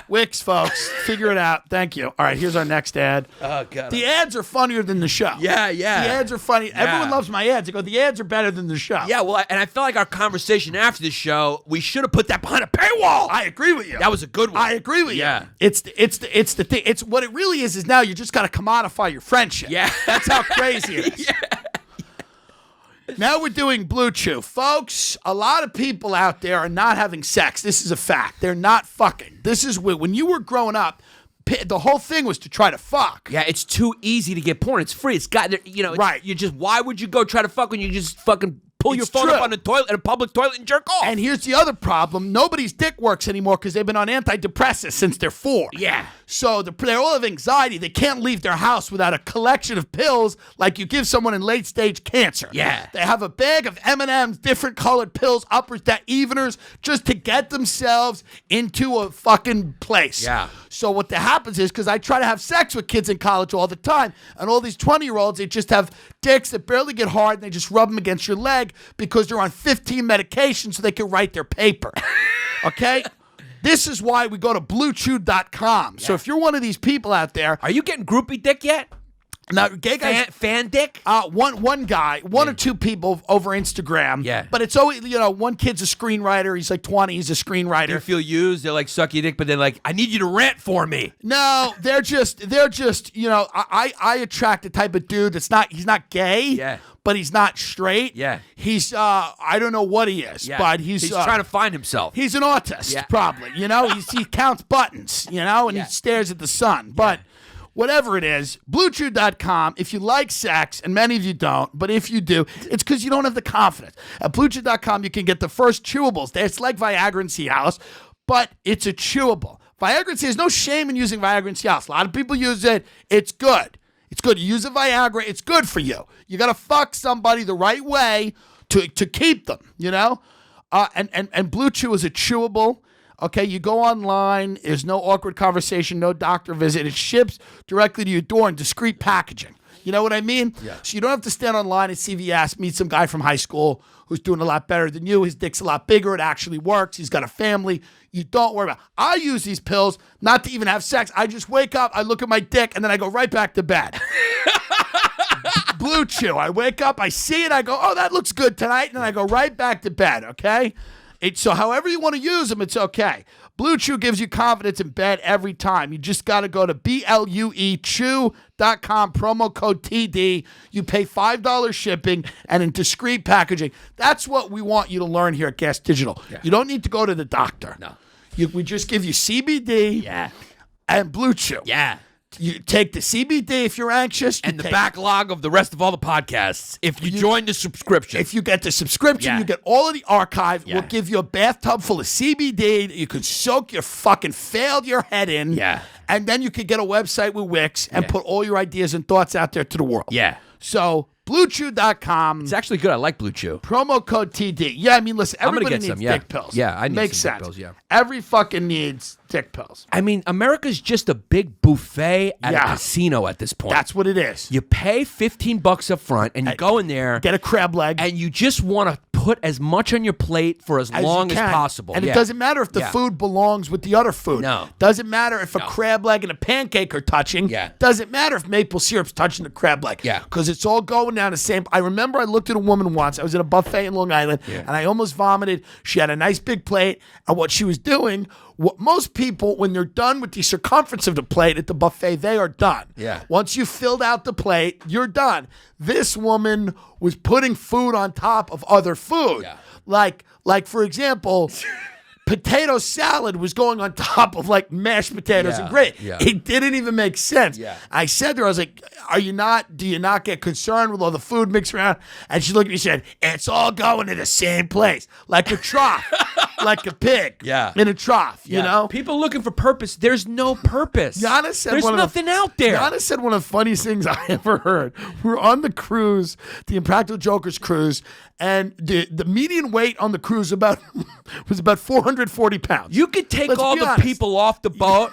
Wix, folks. Figure it out. Thank you. All right, here's our next ad. Oh, God. The ads are funnier than the show. Yeah. The ads are funny. Everyone loves my ads. They go, the ads are better than the show. Yeah, well, and I felt like our conversation after the show, we should have put that behind a paywall. I agree with you. That was a good one. I agree with you. Yeah. It's the thing. It's what it really is now you just got to commodify your friendship. Yeah. That's how crazy it is. Now we're doing Blue Chew. Folks, a lot of people out there are not having sex. This is a fact. They're not fucking. This is when you were growing up, the whole thing was to try to fuck. Yeah, it's too easy to get porn. It's free. It's got, Right. You just, why would you go try to fuck when you just fucking pull your It's phone true. up on the toilet, in a public toilet, and jerk off? And here's the other problem. Nobody's dick works anymore because they've been on antidepressants since they're 4. Yeah. So they all have anxiety. They can't leave their house without a collection of pills like you give someone in late-stage cancer. Yeah. They have a bag of M&Ms, different colored pills, uppers, eveners, just to get themselves into a fucking place. Yeah. So what happens is, because I try to have sex with kids in college all the time, and all these 20-year-olds, they just have dicks that barely get hard, and they just rub them against your leg because they're on 15 medications so they can write their paper. Okay? This is why we go to bluechew.com. So if you're one of these people out there, Are you getting groupie dick yet? now gay guys, Fan dick? one guy, one or two people over Instagram. Yeah. But it's always, one kid's a screenwriter. He's like 20. He's a They screenwriter. feel used. They're like, suck your dick, but they're like, I need you to rant for me. No, they're just, I attract the type of dude he's not gay. Yeah. But he's not straight. Yeah. He's, I don't know what he is, Yeah. but he's trying to find himself. He's an autist, Yeah. probably. He counts buttons, and Yeah. he stares at the sun. But whatever it is, BlueChew.com, if you like sex, and many of you don't, but if you do, it's because you don't have the confidence. At BlueChew.com, you can get the first chewables. It's like Viagra and Cialis, but it's a chewable. Viagra and Cialis, there's no shame in using Viagra and Cialis. A lot of people use it. It's good. It's good. You use a Viagra, it's good for you. You got to fuck somebody the right way to keep them, And Blue Chew is a chewable. Okay, you go online. There's no awkward conversation, no doctor visit. It ships directly to your door in discreet packaging. You know what I mean? Yeah. So you don't have to stand online at CVS, meet some guy from high school who's doing a lot better than you. His dick's a lot bigger. It actually works. He's got a family. You don't worry about it. I use these pills not to even have sex. I just wake up, I look at my dick, and then I go right back to bed. Blue Chew. I wake up, I see it, I go, oh, that looks good tonight, and then I go right back to bed, okay? So however you want to use them, it's okay. Blue Chew gives you confidence in bed every time. You just got to go to BLUEChew.com, promo code TD. You pay $5 shipping and in discreet packaging. That's what we want you to learn here at Gas Digital. Yeah. You don't need to go to the doctor. No. We just give you CBD and Blue Chew. Yeah. You take the CBD if you're anxious. And the backlog of the rest of all the podcasts. If you join the subscription. If you get the subscription, you get all of the archive. Yeah. We'll give you a bathtub full of CBD that you can soak your fucking failed your head in. Yeah. And then you can get a website with Wix and put all your ideas and thoughts out there to the world. Yeah. So, BlueChew.com. It's actually good. I like Blue Chew. Promo code TD. Yeah, I mean, listen, I'm gonna everybody get needs some, dick pills. Yeah, I need Makes some dick sense. pills, yeah. Every fucking needs dick pills. I mean, America's just a big buffet at a casino at this point. That's what it is. You pay $15 up front, and you go in there, Get a crab leg. and you just want to put as much on your plate for as you long as can. possible. And it doesn't matter if the food belongs with the other food. No. Doesn't matter if a crab leg and a pancake are touching. Yeah. Doesn't matter if maple syrup's touching the crab leg. Yeah. Because it's all going down the same. I remember I looked at a woman once. I was at a buffet in Long Island, and I almost vomited. She had a nice big plate, and what she was doing, what most people, when they're done with the circumference of the plate at the buffet, they are done. Yeah. Once you filled out the plate, you're done. This woman was putting food on top of other food. Yeah. Like for example, potato salad was going on top of like mashed potatoes and gravy. Yeah. It didn't even make sense. Yeah. I said to her, I was like, do you not get concerned with all the food mixed around? And she looked at me and said, it's all going to the same place. Like a trough. Like a pig. Yeah. In a trough, you know? People looking for purpose. There's no purpose. Giannis said There's nothing out there. Giannis said one of the funniest things I ever heard. We were on the cruise, the Impractical Jokers cruise, and the median weight on the cruise was about 440 pounds. You could take Let's all be the honest. people off the boat,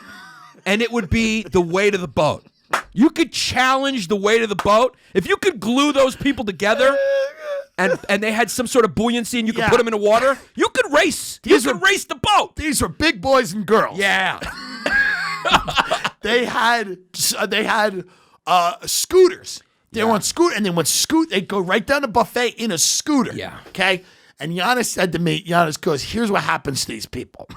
and it would be the weight of the boat. You could challenge the weight of the boat. If you could glue those people together and they had some sort of buoyancy and you could put them in the water, you could race. You could race the boat. These are big boys and girls. Yeah. They had scooters. They were on scooter, and then they'd go right down the buffet in a scooter. Yeah. Okay? And Yannis said to me, Yannis goes, here's what happens to these people.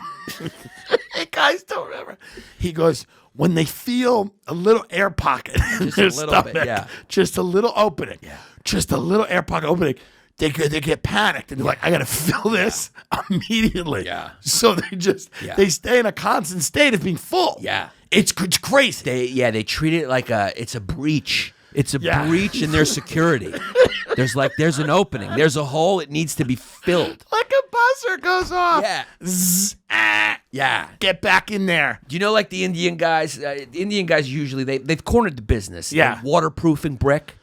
Guys don't remember. He goes, when they feel a little air pocket in their stomach, just a little opening, just a little air pocket opening, they get panicked and they're like, I got to fill this immediately. Yeah. So they stay in a constant state of being full. Yeah. It's crazy. They treat it like it's a breach. It's a breach in their security. There's an opening. There's a hole. It needs to be filled. Like a buzzer goes off. Yeah. Zzz, Yeah. Get back in there. Do you know, like the Indian guys? The Indian guys usually they've cornered the business. Yeah. Waterproofing brick.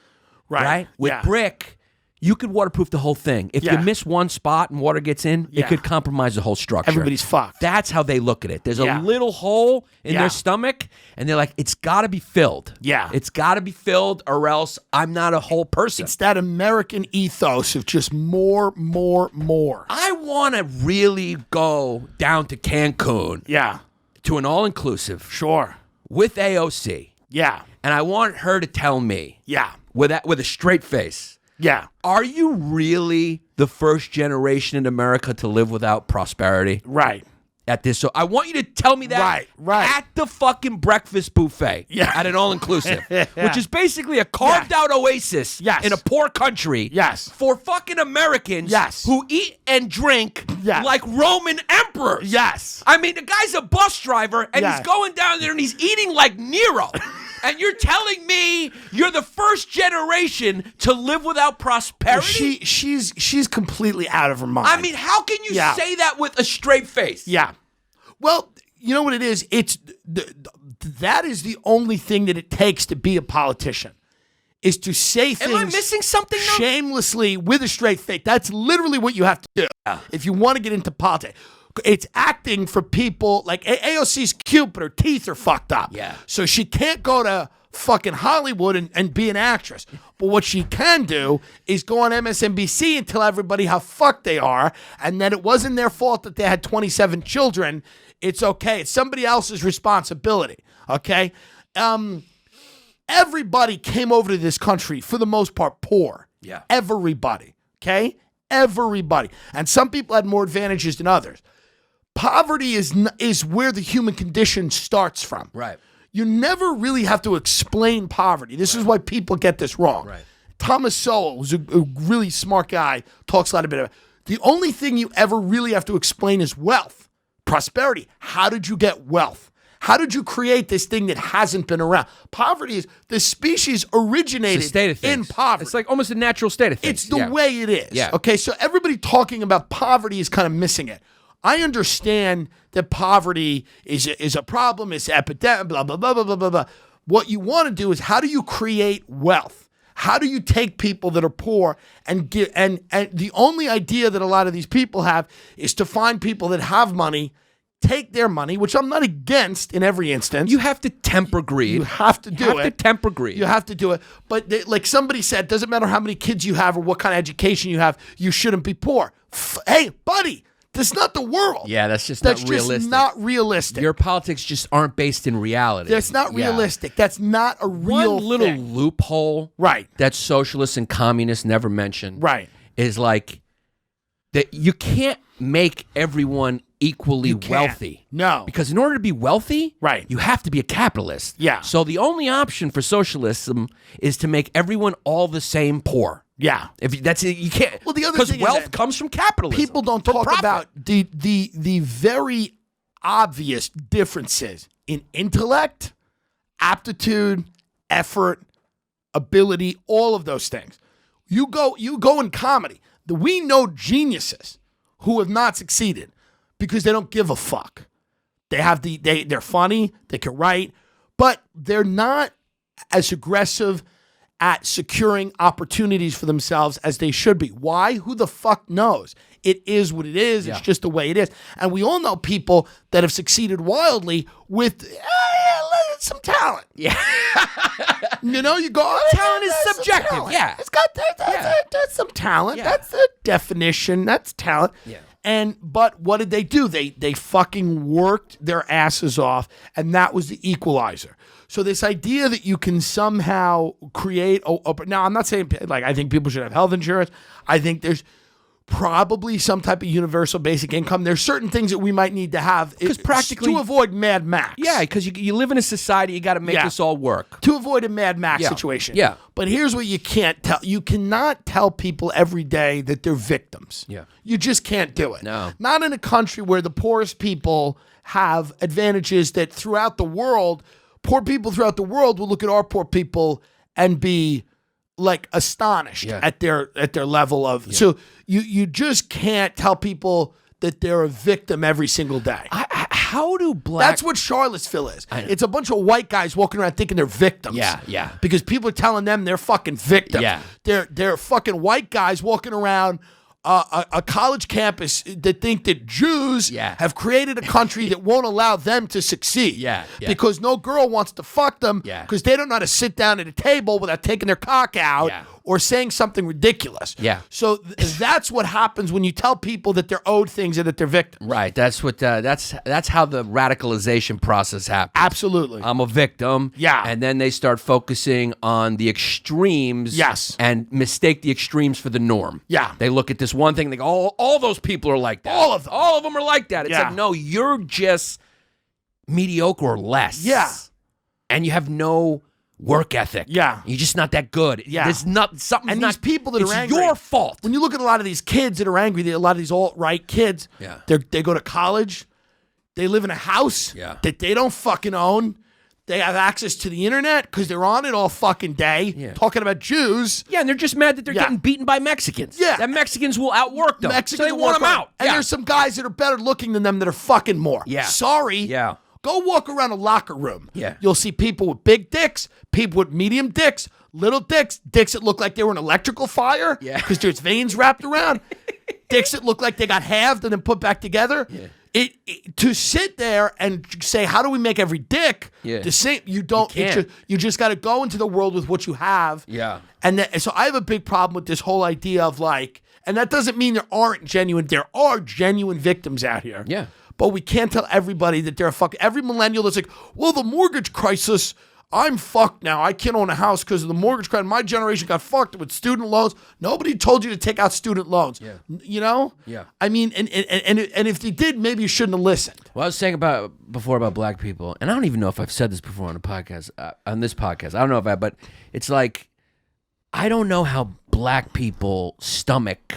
Right. With brick, you could waterproof the whole thing. If you miss one spot and water gets in, it could compromise the whole structure. Everybody's fucked. That's how they look at it. There's a little hole in their stomach, and they're like, it's got to be filled. Yeah. It's got to be filled, or else I'm not a whole person. It's that American ethos of just more. I want to really go down to Cancun. Yeah. To an all-inclusive. Sure. With AOC. Yeah. And I want her to tell me. Yeah. With a straight face. Yeah. Are you really the first generation in America to live without prosperity? Right. At this, so I want you to tell me that right. at the fucking breakfast buffet at an all-inclusive, which is basically a carved-out oasis in a poor country for fucking Americans who eat and drink like Roman emperors. Yes. I mean, the guy's a bus driver, and he's going down there, and he's eating like Nero. And you're telling me you're the first generation to live without prosperity? She's completely out of her mind. I mean, how can you say that with a straight face? Yeah. Well, you know what it is? That is the only thing that it takes to be a politician, is to say things. Am I missing something now? Shamelessly with a straight face. That's literally what you have to do if you want to get into politics. It's acting for people like AOC's cute, but her teeth are fucked up. Yeah. So she can't go to fucking Hollywood and be an actress. But what she can do is go on MSNBC and tell everybody how fucked they are, and that it wasn't their fault that they had 27 children. It's okay. It's somebody else's responsibility. Okay? Everybody came over to this country, for the most part, poor. Yeah. Everybody. Okay? Everybody. And some people had more advantages than others. Poverty is where the human condition starts from. Right. You never really have to explain poverty. This is why people get this wrong. Right. Thomas Sowell, who's a really smart guy, talks a lot about it. The only thing you ever really have to explain is wealth, prosperity. How did you get wealth? How did you create this thing that hasn't been around? Poverty is, the species originated in poverty. It's like almost a natural state of things. It's the way it is. Yeah. Okay, so everybody talking about poverty is kind of missing it. I understand that poverty is a problem, it's epidemic, blah, blah, blah, blah, blah, blah, blah. What you want to do is, how do you create wealth? How do you take people that are poor and give, and the only idea that a lot of these people have is to find people that have money, take their money, which I'm not against in every instance. You have to temper greed. You have to do it. You have to temper greed. You have to do it. But like somebody said, doesn't matter how many kids you have or what kind of education you have, you shouldn't be poor. Hey, buddy. That's not the world. Yeah, that's just not realistic. That's just not realistic. Your politics just aren't based in reality. That's not realistic. That's not a real One little thing. loophole that socialists and communists never mention is like that you can't make everyone equally wealthy. No. Because in order to be wealthy, you have to be a capitalist. Yeah. So the only option for socialism is to make everyone all the same poor. Yeah. If that's it, you can't. Well, the other because thing is wealth that comes from capitalism. People don't talk about the very obvious differences in intellect, aptitude, effort, ability, all of those things. You go in comedy. We know geniuses who have not succeeded because they don't give a fuck. They're funny, they can write, but they're not as aggressive at securing opportunities for themselves as they should be. Why? Who the fuck knows? It is what it is. It's just the way it is. And we all know people that have succeeded wildly with some talent. Yeah. You know, you go, oh, Talent is there's some subjective, talent. yeah. It's got there's some talent. Yeah. That's the definition. That's talent. Yeah. But what did they do? They fucking worked their asses off, and that was the equalizer. So this idea that you can somehow create now, I'm not saying like I think people should have health insurance. I think there's probably some type of universal basic income. There's certain things that we might need to have practically to avoid Mad Max. Yeah, because you live in a society, you got to make this all work. To avoid a Mad Max situation. Yeah. But here's what you can't tell. You cannot tell people every day that they're victims. Yeah. You just can't do it. No. Not in a country where the poorest people have advantages that throughout the world, poor people throughout the world will look at our poor people and be like astonished at their level of so you just can't tell people that they're a victim every single day. How do black... That's what Charlottesville is. It's a bunch of white guys walking around thinking they're victims. Yeah. Because people are telling them they're fucking victims. Yeah. They're fucking white guys walking around a college campus that think that Jews have created a country that won't allow them to succeed. Yeah. Because no girl wants to fuck them Yeah. because they don't know how to sit down at a table without taking their cock out or saying something ridiculous. Yeah. So that's what happens when you tell people that they're owed things and that they're victims. Right. That's what. That's how the radicalization process happens. Absolutely. I'm a victim. Yeah. And then they start focusing on the extremes. Yes. And mistake the extremes for the norm. Yeah. They look at this one thing. They go, all those people are like that. All of them. All of them are like that. It's Yeah. like, no, you're just mediocre or less. Yeah. And you have no work ethic. Yeah. You're just not that good. Yeah. There's not something's And not. these people that it's are angry, your fault. When you look at a lot of these kids that are angry, a lot of these alt-right kids, Yeah. they go to college, they live in a house that they don't fucking own. They have access to the internet because they're on it all fucking day talking about Jews. Yeah, and they're just mad that they're getting beaten by Mexicans. Yeah. That Mexicans will outwork them. Mexicans so they will want work them on- out. And there's some guys that are better looking than them that are fucking more. Yeah. Sorry. Yeah. Go walk around a locker room. Yeah. You'll see people with big dicks, people with medium dicks, little dicks, dicks that look like they were in electrical fire. Yeah. Because there's veins wrapped around. Dicks that look like they got halved and then put back together. Yeah. To sit there and say, how do we make every dick the same? You don't. You just got to go into the world with what you have. Yeah. And so I have a big problem with this whole idea of like, and that doesn't mean there are genuine victims out here. Yeah. But we can't tell everybody that they're every millennial that's like, well, the mortgage crisis, I'm fucked now. I can't own a house because of the mortgage crisis. My generation got fucked with student loans. Nobody told you to take out student loans. Yeah. You know? Yeah. I mean, and if they did, maybe you shouldn't have listened. Well, I was saying before about black people, and I don't even know if I've said this before on a podcast, on this podcast. I don't know if but it's like, I don't know how black people stomach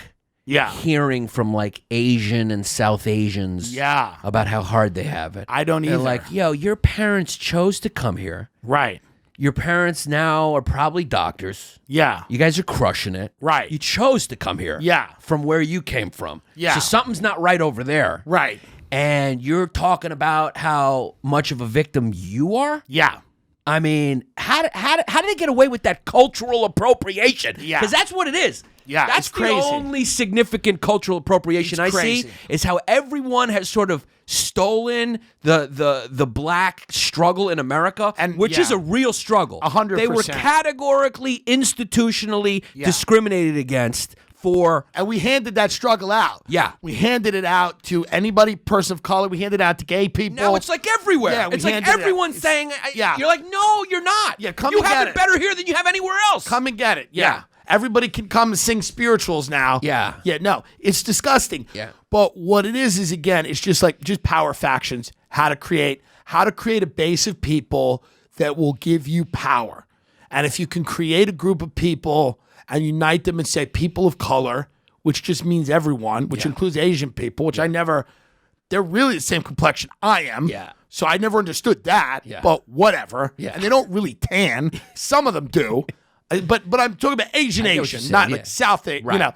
hearing from like Asian and South Asians about how hard they have it. I don't either. They're like, yo, your parents chose to come here. Right. Your parents now are probably doctors. Yeah. You guys are crushing it. Right. You chose to come here. Yeah. From where you came from. Yeah. So something's not right over there. Right. And you're talking about how much of a victim you are? Yeah. I mean, how did they get away with that cultural appropriation? Yeah. Because that's what it is. Yeah, that's it's crazy. The only significant cultural appropriation I see is how everyone has sort of stolen the black struggle in America, which is a real struggle. 100%. They were categorically, institutionally discriminated against for... And we handed that struggle out. Yeah. We handed it out to anybody, person of color. We handed it out to gay people. Now it's like everywhere. Yeah, it's like everyone's saying, you're like, no, you're not. Yeah, come you and get have it. it better here than you have anywhere else. Come and get it. Yeah. Everybody can come and sing spirituals now. Yeah. Yeah, no, it's disgusting. Yeah. But what it is again, it's just power factions, how to create a base of people that will give you power. And if you can create a group of people and unite them and say people of color, which just means everyone, which includes Asian people, which they're really the same complexion I am. Yeah. So I never understood that, but whatever. Yeah. And they don't really tan. Some of them do. But I'm talking about Asian, not like South Asian, you know.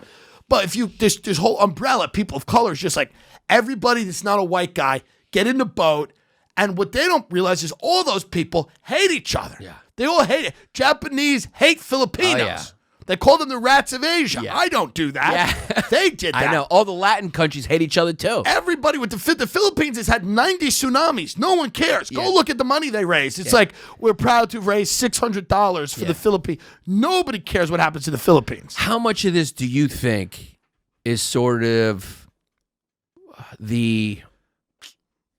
But if you this whole umbrella, people of color is just like everybody that's not a white guy, get in the boat. And what they don't realize is all those people hate each other. Yeah. They all hate it. Japanese hate Filipinos. Oh, yeah. They call them the rats of Asia. Yeah. I don't do that. Yeah. They did that. I know. All the Latin countries hate each other too. Everybody with the Philippines has had 90 tsunamis. No one cares. Go look at the money they raised. It's like, we're proud to have raised $600 for the Philippines. Nobody cares what happens to the Philippines. How much of this do you think is sort of the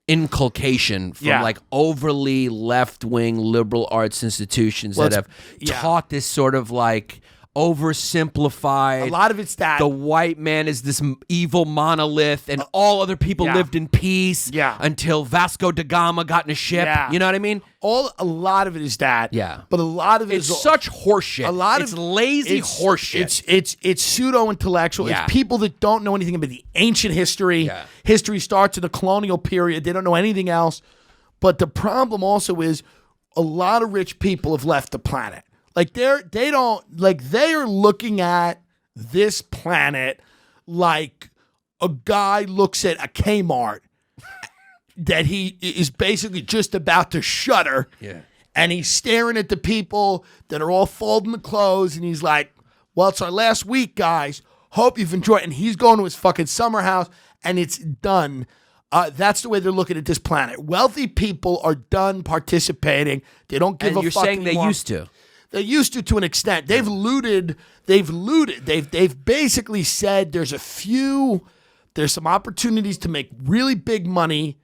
inculcation from like overly left-wing liberal arts institutions that have taught this sort of like oversimplified. A lot of it's that the white man is this evil monolith, and all other people lived in peace until Vasco da Gama got in a ship. You know what I mean? A lot of it is that. Yeah. But a lot of it it's is such horseshit. A lot it's of lazy horseshit. It's pseudo-intellectual. Yeah. It's people that don't know anything about the ancient history. Yeah. History starts in the colonial period. They don't know anything else. But the problem also is a lot of rich people have left the planet. Like they are looking at this planet like a guy looks at a Kmart that he is basically just about to shutter. Yeah. And he's staring at the people that are all folding the clothes, and he's like, well, it's our last week, guys. Hope you've enjoyed it. And he's going to his fucking summer house, and it's done. That's the way they're looking at this planet. Wealthy people are done participating. They don't give a fuck. And you're saying anymore. They used to. They used to an extent. They've looted. They've basically said there's some opportunities to make really big money,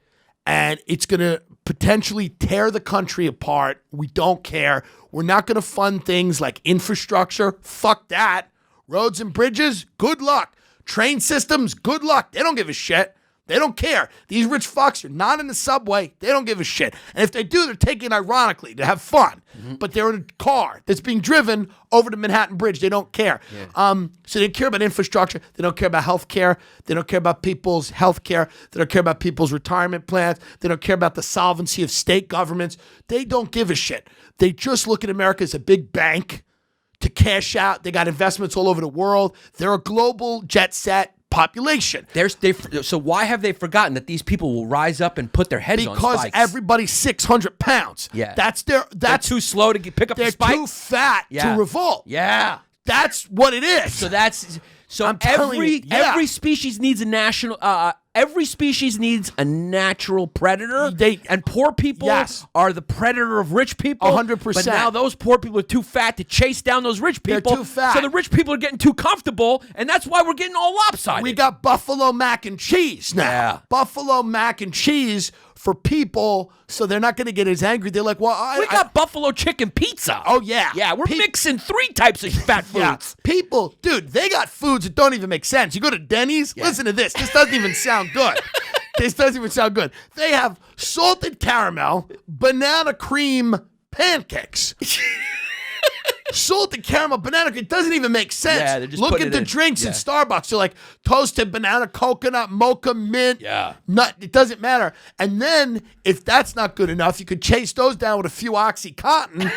and it's going to potentially tear the country apart. We don't care. We're not going to fund things like infrastructure. Fuck that. Roads and bridges, good luck. Train systems, good luck. They don't give a shit. They don't care. These rich fucks are not in the subway. They don't give a shit. And if they do, they're taking it ironically to have fun. Mm-hmm. But they're in a car that's being driven over the Manhattan Bridge. They don't care. Yeah. So they don't care about infrastructure. They don't care about health care. They don't care about people's health care. They don't care about people's retirement plans. They don't care about the solvency of state governments. They don't give a shit. They just look at America as a big bank to cash out. They got investments all over the world. They're a global jet set population. So why have they forgotten that these people will rise up and put their heads on spikes? Because everybody's 600 pounds. Yeah. They're too slow to pick up the spikes. They're too fat to revolt. Yeah. That's what it is. Every species needs a national every species needs a natural predator. And poor people are the predator of rich people. 100%. But now those poor people are too fat to chase down those rich people. They're too fat. So the rich people are getting too comfortable, and that's why we're getting all lopsided. We got buffalo mac and cheese now. Yeah. Buffalo mac and cheese for people, so they're not going to get as angry. They're like, well, we got buffalo chicken pizza. Oh, yeah. Yeah, we're mixing 3 types of fat foods. Yeah. People, dude, they got foods that don't even make sense. You go to Denny's, listen to this. This doesn't even sound good. This doesn't even sound good. They have salted caramel, banana cream pancakes. Salted caramel, banana cream. It doesn't even make sense. Yeah, they're just Look putting at it the in. drinks in Starbucks. They're like toasted banana, coconut, mocha, mint. Yeah. Nut. It doesn't matter. And then, if that's not good enough, you could chase those down with a few Oxycontin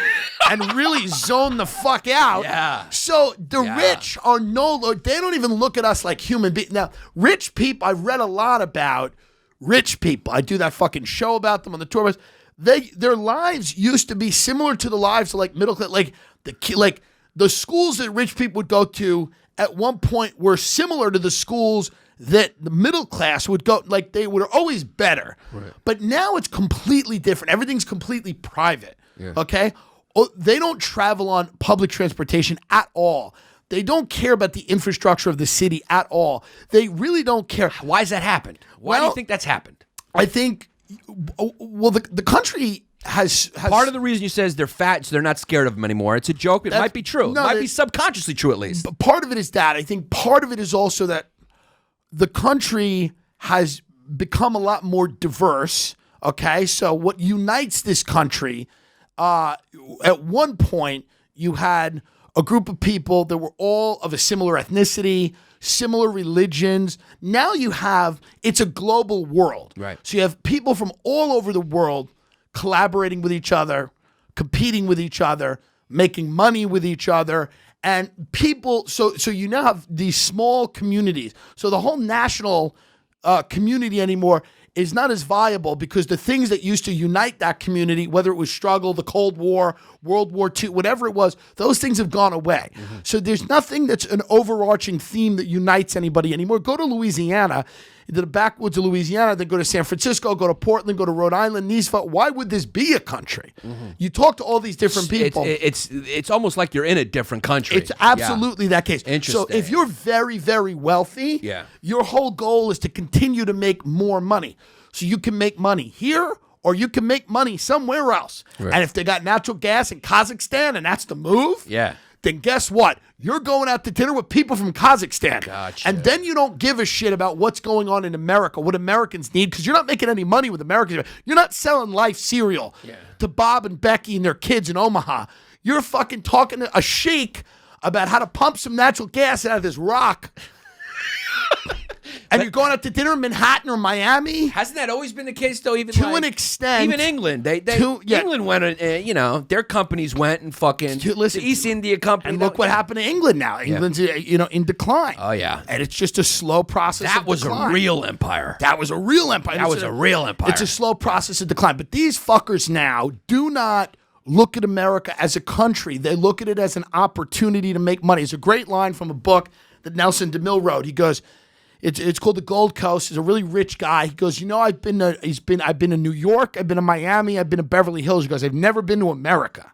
and really zone the fuck out. Yeah. So the rich are they don't even look at us like human beings. Now, rich people, I've read a lot about rich people. I do that fucking show about them on the tour bus. Their lives used to be similar to the lives of like middle class, like the schools that rich people would go to at one point were similar to the schools that the middle class would go. Like they were always better, right. But now it's completely different. Everything's completely private. Yeah. Okay, they don't travel on public transportation at all. They don't care about the infrastructure of the city at all. They really don't care. Why has that happened? Why do you think that's happened? I think, the country has part of the reason you say is they're fat, so they're not scared of them anymore. It's a joke. It might be true. No, it might be subconsciously true, at least. But part of it is that. I think part of it is also that the country has become a lot more diverse. Okay, so what unites this country? At one point, you had a group of people that were all of a similar ethnicity, similar religions. Now it's a global world. Right. So you have people from all over the world collaborating with each other, competing with each other, making money with each other. And people, so you now have these small communities. So the whole national community anymore is not as viable because the things that used to unite that community, whether it was struggle, the Cold War, World War II, whatever it was, those things have gone away. So there's nothing that's an overarching theme that unites anybody anymore. Go to Louisiana, into the backwoods of Louisiana, then go to San Francisco, go to Portland, go to Rhode Island, why would this be a country? You talk to all these different people. It's almost like you're in a different country. It's absolutely that case. Interesting. So if you're very, very wealthy, your whole goal is to continue to make more money. So you can make money here or you can make money somewhere else. Right. And if they got natural gas in Kazakhstan and that's the move, then guess what? You're going out to dinner with people from Kazakhstan. Gotcha. And then you don't give a shit about what's going on in America, what Americans need, because you're not making any money with Americans. You're not selling Life cereal to Bob and Becky and their kids in Omaha. You're fucking talking to a sheik about how to pump some natural gas out of this rock. And you're going out to dinner in Manhattan or Miami. Hasn't that always been the case, though? Even to an extent. Even England. England went, their companies went and fucking, listen, the East India Company. And look what happened to England now. England's, in decline. Oh, yeah. And it's just a slow process of decline. That was a real empire. That was a real empire. It's a slow process of decline. But these fuckers now do not look at America as a country. They look at it as an opportunity to make money. It's a great line from a book that Nelson DeMille wrote. He goes, It's called The Gold Coast. He's a really rich guy. He goes, I've been to New York, I've been to Miami, I've been to Beverly Hills. He goes, I've never been to America.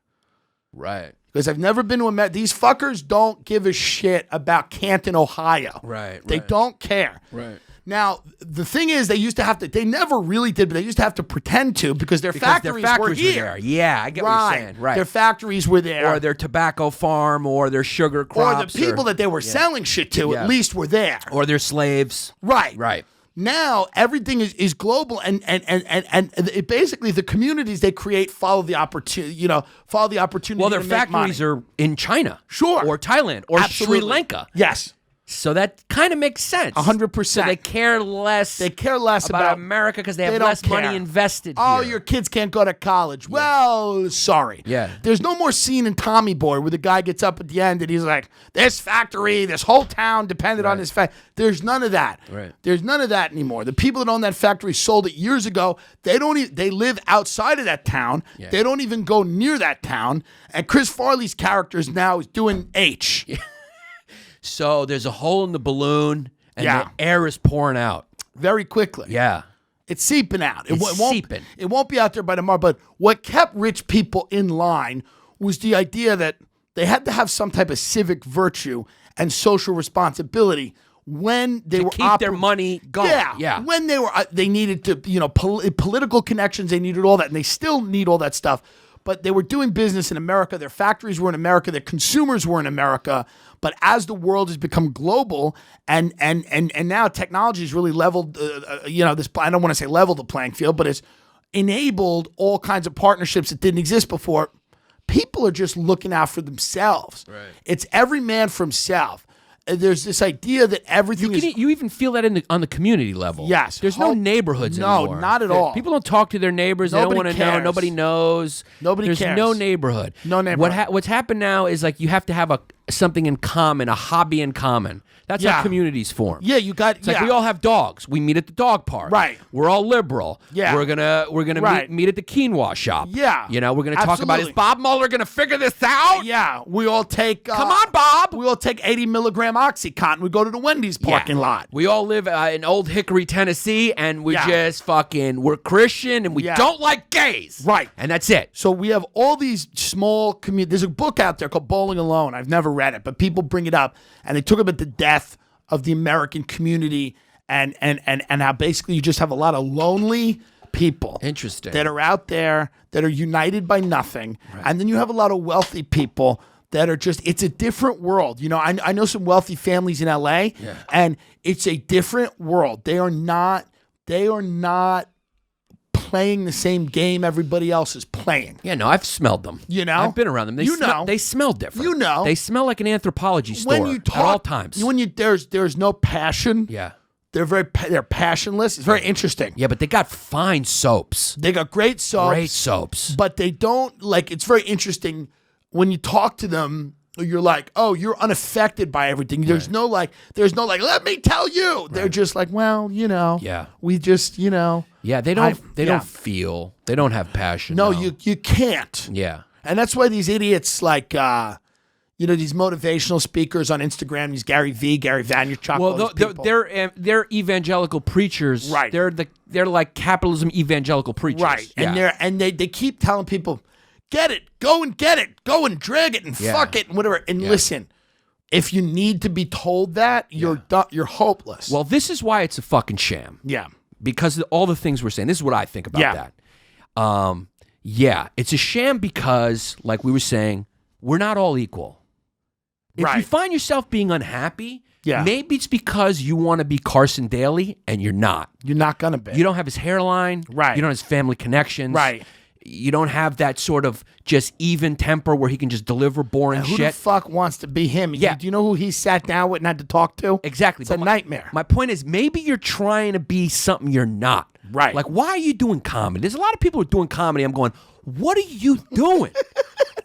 Right. Because I've never been to America. These fuckers don't give a shit about Canton, Ohio. Right. They don't care. Right. Now, the thing is, they never really did, but they used to have to pretend to because their factories were here. There. Yeah, I get what you're saying. Right. Their factories were there. Or their tobacco farm or their sugar crops. Or the people that they were selling shit to at least were there. Or their slaves. Right. Right. Now everything is global, and it basically the communities they create follow the opportunity. Follow the opportunity. Well, their to make factories money. are in China, sure, or Thailand, or Absolutely. Sri Lanka. Yes. So that kind of makes sense. 100%. So they care less. They care less about America because they have don't less care. money invested. Oh, here. your kids can't go to college. Well, sorry. Yeah. There's no more scene in Tommy Boy where the guy gets up at the end and he's like, "This factory, this whole town depended on this factory." There's none of that. Right. There's none of that anymore. The people that own that factory sold it years ago. They live outside of that town. Yeah. They don't even go near that town. And Chris Farley's character is now doing H. Yeah. So there's a hole in the balloon, and the air is pouring out very quickly. Yeah, it's seeping out. It won't seeping. It won't be out there by tomorrow. But what kept rich people in line was the idea that they had to have some type of civic virtue and social responsibility when they were keep their money going. Yeah. When they needed to, political connections. They needed all that, and they still need all that stuff. But they were doing business in America. Their factories were in America. Their consumers were in America. But as the world has become global, and now technology has really leveled, this. I don't want to say level the playing field, but it's enabled all kinds of partnerships that didn't exist before. People are just looking out for themselves. Right. It's every man for himself. There's this idea that everything you even feel that on the community level. Yes. There's no neighborhoods anymore. No, not at all. People don't talk to their neighbors. They don't want to know. Nobody knows. There's cares. No neighborhood. No neighborhood. What's happened now is like you have to have something in common, a hobby in common. That's how communities form. Yeah, you got. It's like we all have dogs. We meet at the dog park. Right. We're all liberal. Yeah. We're gonna meet at the quinoa shop. Yeah. We're gonna talk about, is Bob Mueller gonna figure this out? Yeah. We all take. Come on, Bob. We all take 80 milligram OxyContin. We go to the Wendy's parking lot. We all live in Old Hickory, Tennessee, and we're Christian and we don't like gays. Right. And that's it. So we have all these small communities. There's a book out there called Bowling Alone. I've never read it, but people bring it up, and they talk about the death of the American community and how basically you just have a lot of lonely people. Interesting. That are out there that are united by nothing. Right. And then you have a lot of wealthy people that are it's a different world. I know some wealthy families in LA, and it's a different world. They are not playing the same game everybody else is playing. Yeah, no, I've smelled them. I've been around them. They smell different. They smell like an anthropology store at all times. There's no passion. Yeah. They're passionless. It's very interesting. Yeah, but they got fine soaps. They got great soaps. Great soaps. But they don't it's very interesting when you talk to them. you're like, oh, you're unaffected by everything. There's no like, let me tell you. They're just like, well, Yeah. we just, Yeah, they don't feel. They don't have passion. No, you can't. Yeah. And that's why these idiots like, these motivational speakers on Instagram, these Gary Vaynerchuk. Well, they're evangelical preachers. Right. They're like capitalism evangelical preachers. Right. Yeah. And they keep telling people, get it, go and get it, go and drag it and fuck it and whatever. And listen, if you need to be told that, you're hopeless. Well, this is why it's a fucking sham. Yeah. Because of all the things we're saying. This is what I think about that. It's a sham because, like we were saying, we're not all equal. If you find yourself being unhappy, maybe it's because you want to be Carson Daly and you're not. You're not going to be. You don't have his hairline. Right. You don't have his family connections. Right. You don't have that sort of just even temper where he can just deliver boring Who shit. the fuck wants to be him? Yeah. Do you know who he sat down with and had to talk to? Exactly. It's a nightmare. My point is, maybe you're trying to be something you're not. Right. Like, why are you doing comedy? There's a lot of people who are doing comedy. I'm going, what are you doing?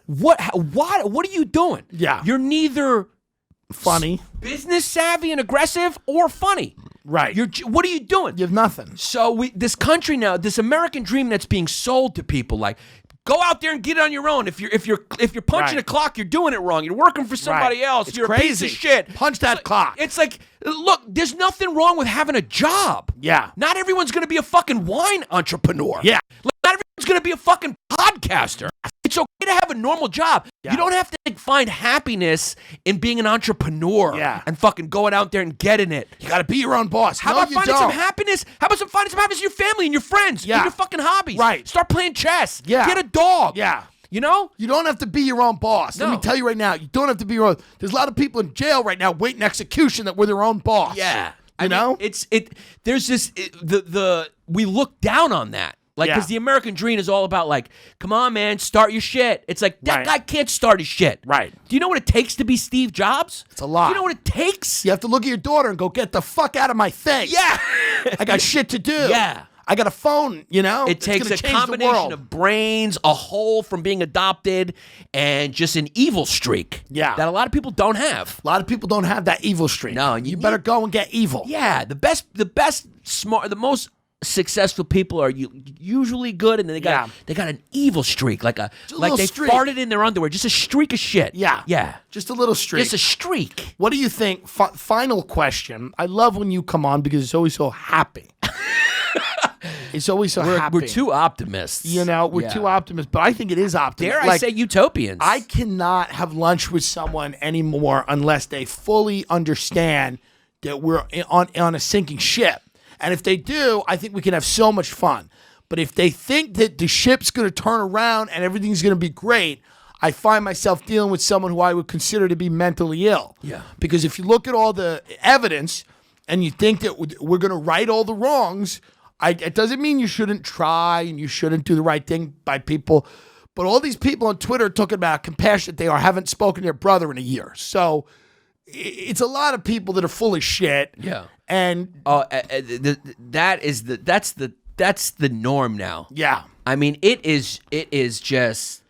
What are you doing? Yeah. You're neither funny, business savvy and aggressive, or funny. Right. What are you doing? You have nothing. So this country now, this American dream that's being sold to people, like, go out there and get it on your own. If you're punching a clock, you're doing it wrong. You're working for somebody else. It's you're crazy. a piece of shit. Punch that clock. It's like, look, there's nothing wrong with having a job. Yeah. Not everyone's going to be a fucking wine entrepreneur. Yeah. Like, not everyone's going to be a fucking podcaster. It's okay to have a normal job. Yeah. You don't have to find happiness in being an entrepreneur and fucking going out there and getting it. You got to be your own boss. How about finding some happiness? How about finding some happiness in your family and your friends? Yeah. And your fucking hobbies. Right. Start playing chess. Yeah. Get a dog. Yeah. You know? You don't have to be your own boss. No. Let me tell you right now, you don't have to be your own. There's a lot of people in jail right now waiting execution that were their own boss. Yeah. You know? There's this, we look down on that. Like, because the American dream is all about, like, come on, man, start your shit. It's like, that guy can't start his shit. Right. Do you know what it takes to be Steve Jobs? It's a lot. Do you know what it takes? You have to look at your daughter and go, get the fuck out of my face. Yeah. I got shit to do. Yeah. I got a phone, you know? It takes a combination of brains, a hole from being adopted, and just an evil streak. Yeah. That a lot of people don't have. A lot of people don't have that evil streak. No, and you better go and get evil. Yeah. The best, smart, the most successful people are usually good, and then they got an evil streak, like they streak. farted in their underwear, just a streak of shit. Yeah. Just a little streak. Just a streak. What do you think? Final question. I love when you come on because it's always so happy. It's always so happy. We're too optimists. You know, we're too optimists, but I think it is optimistic. Dare I say utopians? I cannot have lunch with someone anymore unless they fully understand that we're on a sinking ship. And if they do, I think we can have so much fun. But if they think that the ship's going to turn around and everything's going to be great, I find myself dealing with someone who I would consider to be mentally ill. Yeah. Because if you look at all the evidence and you think that we're going to right all the wrongs, it doesn't mean you shouldn't try and you shouldn't do the right thing by people. But all these people on Twitter are talking about how compassionate they are, haven't spoken to their brother in a year. So it's a lot of people that are full of shit. Yeah. And that's the norm now. Yeah. I mean, it is just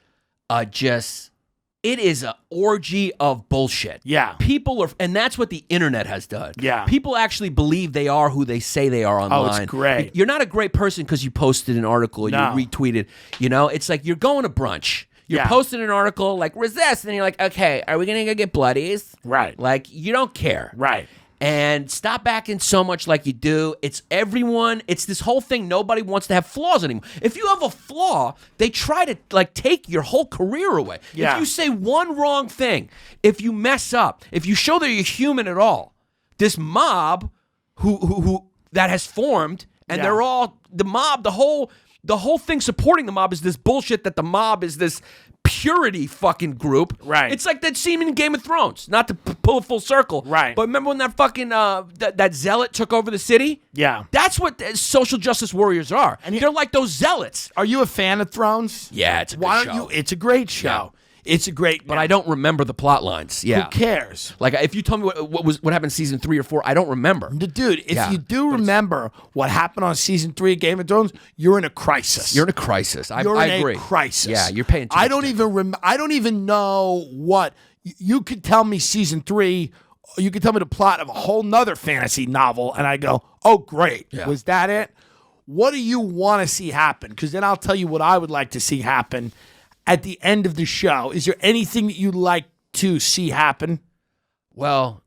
it is an orgy of bullshit. Yeah. People are, and that's what the internet has done. Yeah. People actually believe they are who they say they are online. Oh, it's great. You're not a great person because you posted an article, No. you retweeted. You know, it's like you're going to brunch. You're posting an article like resist, and you're like, okay, are we gonna go get bloodies? Right. Like you don't care. Right. And stop acting so much like you do. It's everyone. It's this whole thing. Nobody wants to have flaws anymore. If you have a flaw, they try to like take your whole career away. Yeah. If you say one wrong thing, if you mess up, if you show that you're human at all, this mob who that has formed, and they're all the mob. The whole thing supporting the mob is this bullshit that the mob is this purity fucking group. Right. It's like that scene in Game of Thrones, not to pull it full circle. Right. But remember when that fucking, that zealot took over the city? Yeah. That's what social justice warriors are. And they're like those zealots. Are you a fan of Thrones? Yeah, it's a good Why show. don't you? It's a great show. It's a great. But I don't remember the plot lines. Yeah. Who cares? Like, if you tell me what happened in season 3 or 4, I don't remember. Dude, if you do remember what happened on season 3 of Game of Thrones, you're in a crisis. You're in a crisis. I You're in agree. a crisis. Yeah, you're paying too I much don't attention. even I don't even know what you could tell me season 3, you could tell me the plot of a whole nother fantasy novel, and I go, oh, great. Yeah. Was that it? What do you want to see happen? Because then I'll tell you what I would like to see happen at the end of the show. Is there anything that you'd like to see happen? Well,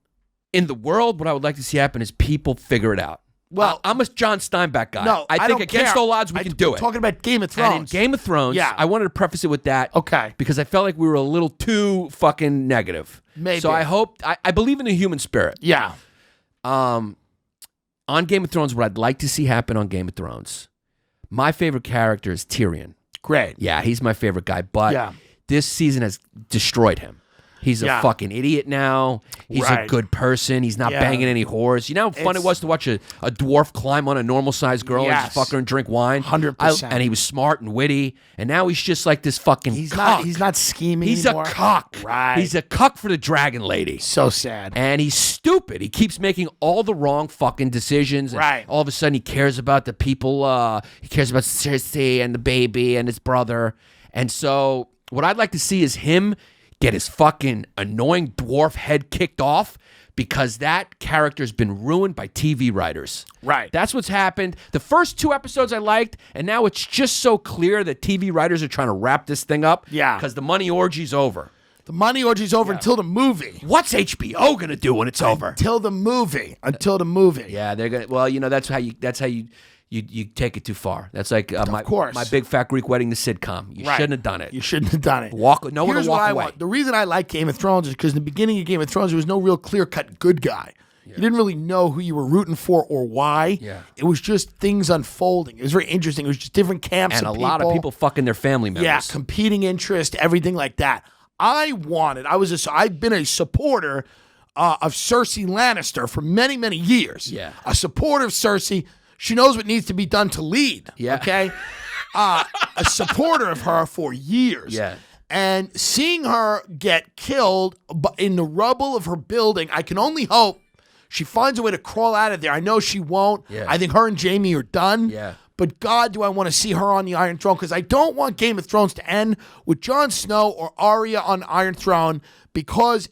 in the world, what I would like to see happen is people figure it out. Well, I'm a John Steinbeck guy. No, I think don't against care. all odds we can do it. Talking about Game of Thrones. And in Game of Thrones, Yeah. I wanted to preface it with that. Okay. Because I felt like we were a little too fucking negative. Maybe. So I believe in the human spirit. Yeah. On Game of Thrones, what I'd like to see happen on Game of Thrones, my favorite character is Tyrion. Great. Yeah, he's my favorite guy, but this season has destroyed him. He's a fucking idiot now. He's a good person. He's not banging any whores. You know how fun it was to watch a dwarf climb on a normal-sized girl and just fuck her and drink wine? 100%. And he was smart and witty, and now he's just like this fucking cuck. He's not scheming He's anymore. a cuck. Right. He's a cuck for the dragon lady. So sad. And he's stupid. He keeps making all the wrong fucking decisions. And Right. all of a sudden, he cares about the people. He cares about Cersei and the baby and his brother. And so, what I'd like to see is him get his fucking annoying dwarf head kicked off because that character's been ruined by TV writers. Right. That's what's happened. The first 2 episodes I liked, and now it's just so clear that TV writers are trying to wrap this thing up. Yeah. Because the money orgy's over. The money orgy's over until the movie. What's HBO gonna do when it's over? Until the movie. Until the movie. Yeah, they're gonna. Well, you know that's how you take it too far. That's like my Big Fat Greek Wedding, the sitcom. You shouldn't have done it. You shouldn't have done it. No one Here's to what walk I away. want. The reason I like Game of Thrones is because in the beginning of Game of Thrones, there was no real clear-cut good guy. You didn't really know who you were rooting for or why. Yeah. It was just things unfolding. It was very interesting. It was just different camps And of a people. lot of people fucking their family members. Yeah, competing interest, everything like that. I've been a supporter of Cersei Lannister for many, many years. Yeah. A supporter of Cersei. She knows what needs to be done to lead. Yeah. Okay. A supporter of her for years. Yeah. And seeing her get killed in the rubble of her building, I can only hope she finds a way to crawl out of there. I know she won't. Yeah. I think her and Jaime are done. Yeah. But God, do I want to see her on the Iron Throne, because I don't want Game of Thrones to end with Jon Snow or Arya on the Iron Throne, because,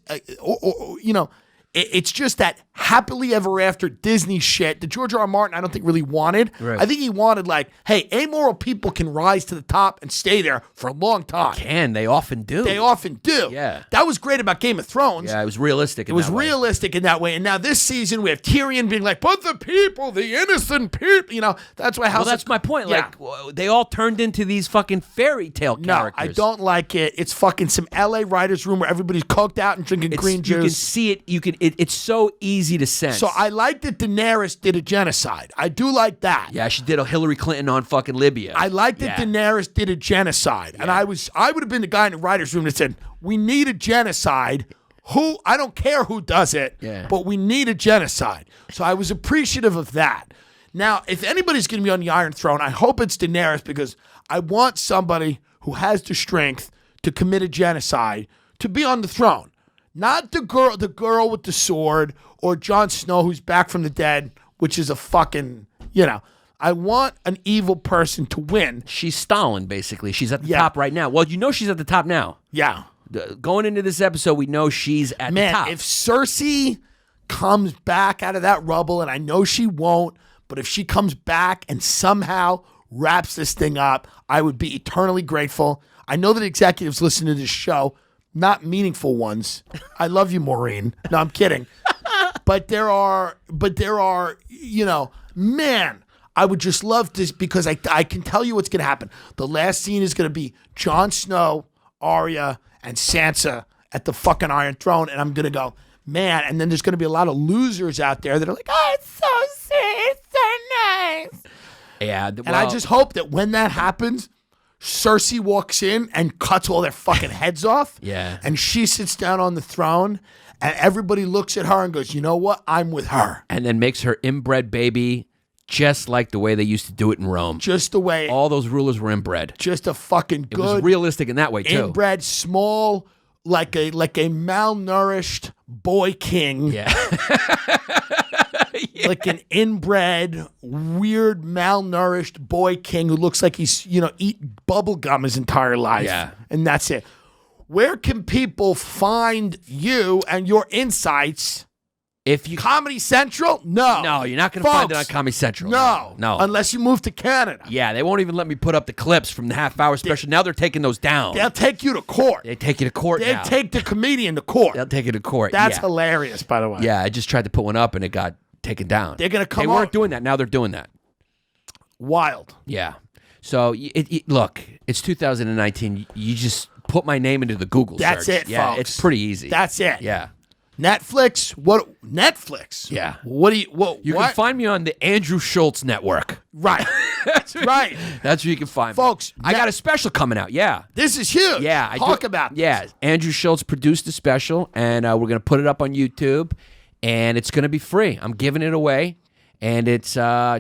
it's just that happily ever after Disney shit that George R.R. Martin I don't think really wanted. Right. I think he wanted like, hey, amoral people can rise to the top and stay there for a long time. They often do. They often do. Yeah. That was great about Game of Thrones. Yeah, it was realistic. It was realistic in that way. And now this season we have Tyrion being like, but the people, the innocent people, that's why Well, that's my point. Yeah. Like they all turned into these fucking fairy tale No, characters. I don't like it. It's fucking some LA writers' room where everybody's coked out and drinking green juice. You can see it. It's so easy to sense. So I like that Daenerys did a genocide. I do like that. Yeah, she did a Hillary Clinton on fucking Libya. I like that Daenerys did a genocide. And I would have been the guy in the writer's room that said, we need a genocide. I don't care who does it, but we need a genocide. So I was appreciative of that. Now, if anybody's going to be on the Iron Throne, I hope it's Daenerys, because I want somebody who has the strength to commit a genocide to be on the throne. Not the girl with the sword, or Jon Snow who's back from the dead, which is a fucking, I want an evil person to win. She's Stalin, basically. She's at the top right now. Well, she's at the top now. Yeah. Going into this episode, we know she's at the top. Man, if Cersei comes back out of that rubble, and I know she won't, but if she comes back and somehow wraps this thing up, I would be eternally grateful. I know that executives listen to this show, not meaningful ones. I love you, Maureen. No, I'm kidding. But there are, man, I would just love this, because I can tell you what's going to happen. The last scene is going to be Jon Snow, Arya, and Sansa at the fucking Iron Throne, and I'm going to go, man, and then there's going to be a lot of losers out there that are like, oh, it's so sweet, it's so nice. Yeah. And I just hope that when that happens, Cersei walks in and cuts all their fucking heads off. Yeah. And she sits down on the throne, and everybody looks at her and goes, you know what? I'm with her. And then makes her inbred baby just like the way they used to do it in Rome. Just the way. All those rulers were inbred. Just a fucking good. It was realistic in that way, too. Inbred, small, like a malnourished boy king. Yeah. Like an inbred, weird, malnourished boy king who looks like he's, eat bubble gum his entire life. Yeah. And that's it. where can people find you and your insights? If you Comedy Central? No. No, you're not going to find it on Folks, Comedy Central. No. No. Unless you move to Canada. Yeah, they won't even let me put up the clips from the half-hour special. Now they're taking those down. They'll take you to court. They take you to court They'll now. take the comedian to court. They'll take you to court. That's yeah. hilarious, by the way. Yeah, I just tried to put one up and it got taken down. They're going to come They weren't on. doing that. Now they're doing that. Wild. Yeah. So, look, it's 2019. You just put my name into the Google That's search. it, Yeah, folks. it's pretty easy. That's it. Yeah. Netflix? What? Netflix? Yeah. What do you? What? You what? can find me on the Andrew Schultz Network. Right. That's right. That's where you can find Folks, me. I got a special coming out. Yeah. This is huge. Yeah. Talk about this. Yeah. Andrew Schultz produced a special, and we're going to put it up on YouTube, and it's going to be free. I'm giving it away, and it's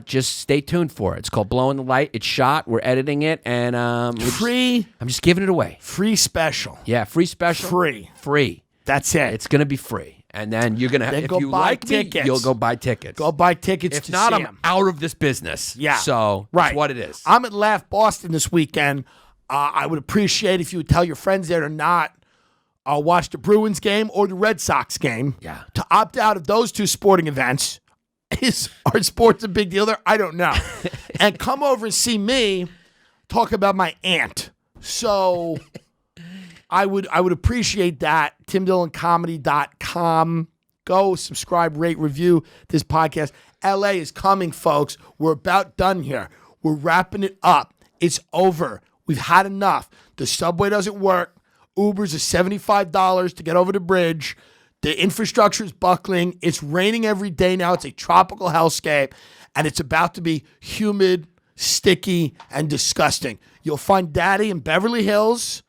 just stay tuned for it. It's called Blowing the Light. It's shot. We're editing it, and I'm just giving it away. Free special. Yeah. Free special. Free. Free. That's it. It's going to be free. And then you're going to, Then if go you buy like tickets. me, you'll go buy tickets. Go buy tickets If to not, see I'm him. out of this business. Yeah. So right. that's what it is. I'm at Laugh Boston this weekend. I would appreciate if you would tell your friends there to not watch the Bruins game or the Red Sox game. Yeah. To opt out of those two sporting events. Are sports a big deal there? I don't know. And come over and see me talk about my aunt. So I would appreciate that. TimDillonComedy.com. Go subscribe, rate, review this podcast. LA is coming, folks. We're about done here. We're wrapping it up. It's over. We've had enough. The subway doesn't work. Ubers are $75 to get over the bridge. The infrastructure is buckling. It's raining every day now. It's a tropical hellscape. And it's about to be humid, sticky, and disgusting. You'll find Daddy in Beverly Hills.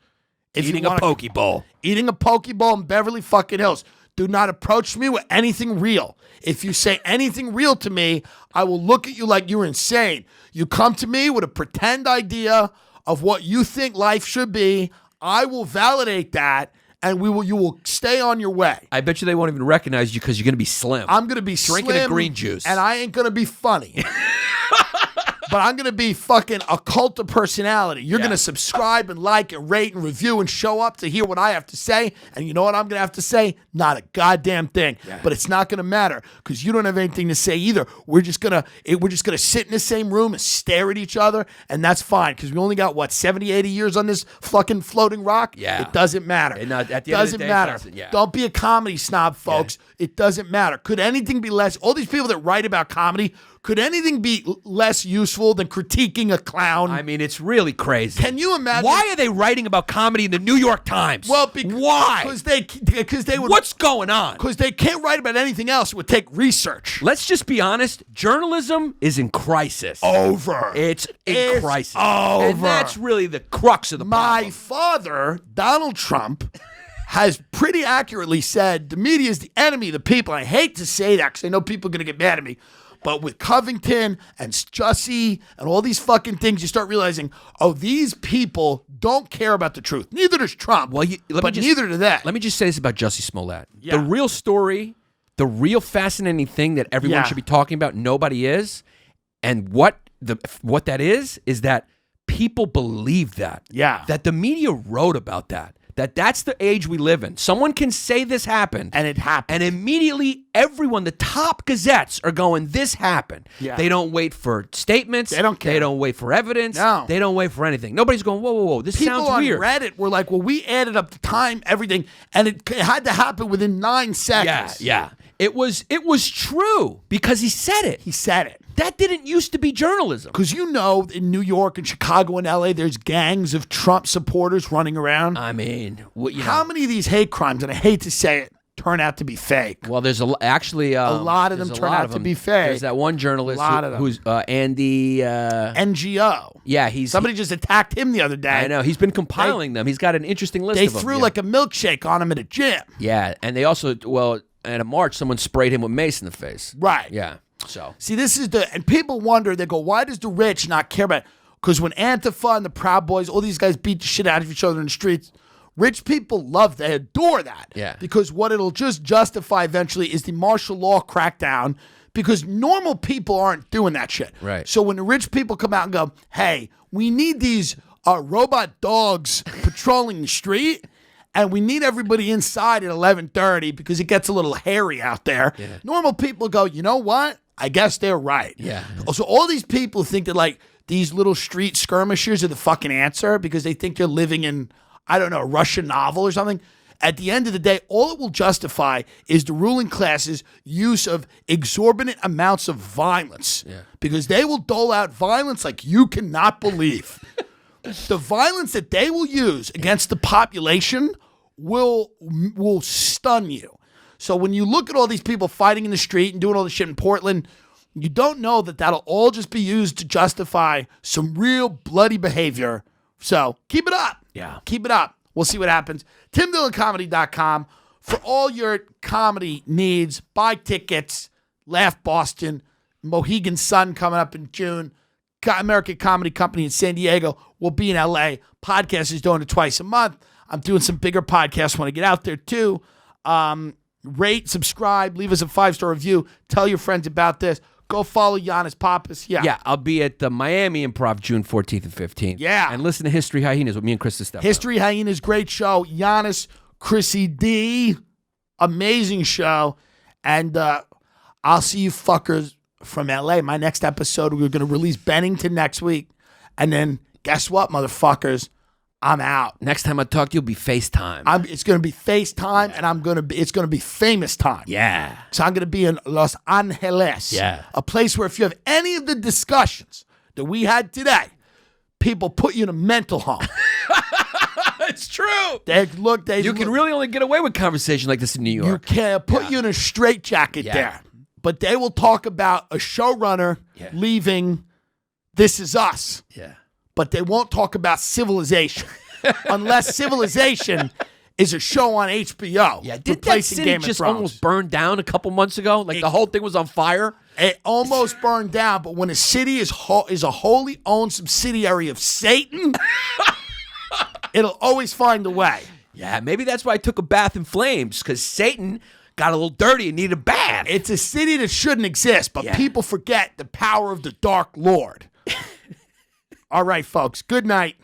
Eating a poke bowl. Eating a poke bowl in Beverly fucking Hills. Do not approach me with anything real. If you say anything real to me, I will look at you like you're insane. You come to me with a pretend idea of what you think life should be. I will validate that, and you will stay on your way. I bet you they won't even recognize you because you're going to be slim. I'm going to be drinking slim, a green juice. and I ain't going to be funny. But I'm going to be fucking a cult of personality. You're going to subscribe and like and rate and review and show up to hear what I have to say. And you know what I'm going to have to say? Not a goddamn thing. Yeah. But it's not going to matter because you don't have anything to say either. We're just going to sit in the same room and stare at each other, and that's fine because we only got, 70, 80 years on this fucking floating rock? Yeah. It doesn't matter. And, at the end of the doesn't day, matter. it doesn't, yeah. Don't be a comedy snob, folks. Yeah. It doesn't matter. Could anything be less? All these people that write about comedy, could anything be less useful than critiquing a clown? I mean, it's really crazy. Can you imagine? Why are they writing about comedy in the New York Times? Well, why? Because they would. What's going on? Because they can't write about anything else. It would take research. Let's just be honest. Journalism is in crisis. Over. It's in crisis. Over. And that's really the crux of the problem. My father, Donald Trump, has pretty accurately said the media is the enemy of the people. I hate to say that because I know people are going to get mad at me. But with Covington and Jussie and all these fucking things, you start realizing, these people don't care about the truth. Neither does Trump. Well, neither do that. Let me just say this about Jussie Smollett. Yeah. The real story, the real fascinating thing that everyone should be talking about, nobody is, and what that is that people believe that. Yeah. That the media wrote about that. That's the age we live in. Someone can say this happened. And it happened. And immediately everyone, the top gazettes are going, this happened. Yeah. They don't wait for statements. They don't care. They don't wait for evidence. No. They don't wait for anything. Nobody's going, whoa. This People sounds on weird. Reddit were like, well, we added up the time, everything, and it had to happen within 9 seconds. Yeah. It was true because he said it. He said it. That didn't used to be journalism. Because in New York and Chicago and LA, there's gangs of Trump supporters running around. I mean, how many of these hate crimes, and I hate to say it, turn out to be fake? Well, there's a lot of them turn out to be fake. There's that one journalist who's Andy NGO. Yeah, somebody just attacked him the other day. I know. He's been compiling them. He's got an interesting list of them. They threw like a milkshake on him at a gym. Yeah, and they also at a march, someone sprayed him with mace in the face. Right. Yeah. So see, and people wonder. They go, why does the rich not care about it? Because when Antifa and the Proud Boys, all these guys beat the shit out of each other in the streets, rich people love, they adore that. Yeah. Because what it'll just justify eventually is the martial law crackdown. Because normal people aren't doing that shit. Right. So when the rich people come out and go, hey, we need these robot dogs patrolling the street. and we need everybody inside at 11:30 because it gets a little hairy out there. Yeah. Normal people go, you know what? I guess they're right. Yeah. So all these people think that like these little street skirmishers are the fucking answer because they think they're living in, I don't know, a Russian novel or something. At the end of the day, all it will justify is the ruling class's use of exorbitant amounts of violence because they will dole out violence like you cannot believe. The violence that they will use against the population will stun you. So when you look at all these people fighting in the street and doing all this shit in Portland, you don't know that that'll all just be used to justify some real bloody behavior. So keep it up. Yeah. Keep it up. We'll see what happens. TimDillonComedy.com for all your comedy needs. Buy tickets. Laugh Boston. Mohegan Sun coming up in June. American Comedy Company in San Diego will be in LA. Podcast is doing it twice a month. I'm doing some bigger podcasts when I get out there too. Rate, subscribe, leave us a 5-star review. Tell your friends about this. Go follow Yannis Pappas. Yeah. I'll be at the Miami Improv June 14th and 15th. Yeah. And listen to History Hyenas with me and Chris Stefano. History Hyenas, great show. Giannis, Chrissy D, amazing show. And I'll see you fuckers from LA. My next episode, we're going to release Bennington next week. And then guess what, motherfuckers? I'm out. Next time I talk to you, it'll be FaceTime. It's going to be FaceTime, and it's going to be famous time. Yeah. So I'm going to be in Los Angeles. Yeah. A place where if you have any of the discussions that we had today, people put you in a mental home. It's true. You can really only get away with conversation like this in New York. You can't put you in a straitjacket there. But they will talk about a showrunner leaving This Is Us. Yeah. But they won't talk about Civilization. Unless Civilization is a show on HBO. Yeah, did that replacing city Game of just Thrones. almost burn down a couple months ago? Like the whole thing was on fire? It almost burned down, but when a city is a wholly owned subsidiary of Satan, it'll always find a way. Yeah, maybe that's why I took a bath in flames, because Satan got a little dirty and needed a bath. It's a city that shouldn't exist, but people forget the power of the Dark Lord. All right, folks. Good night.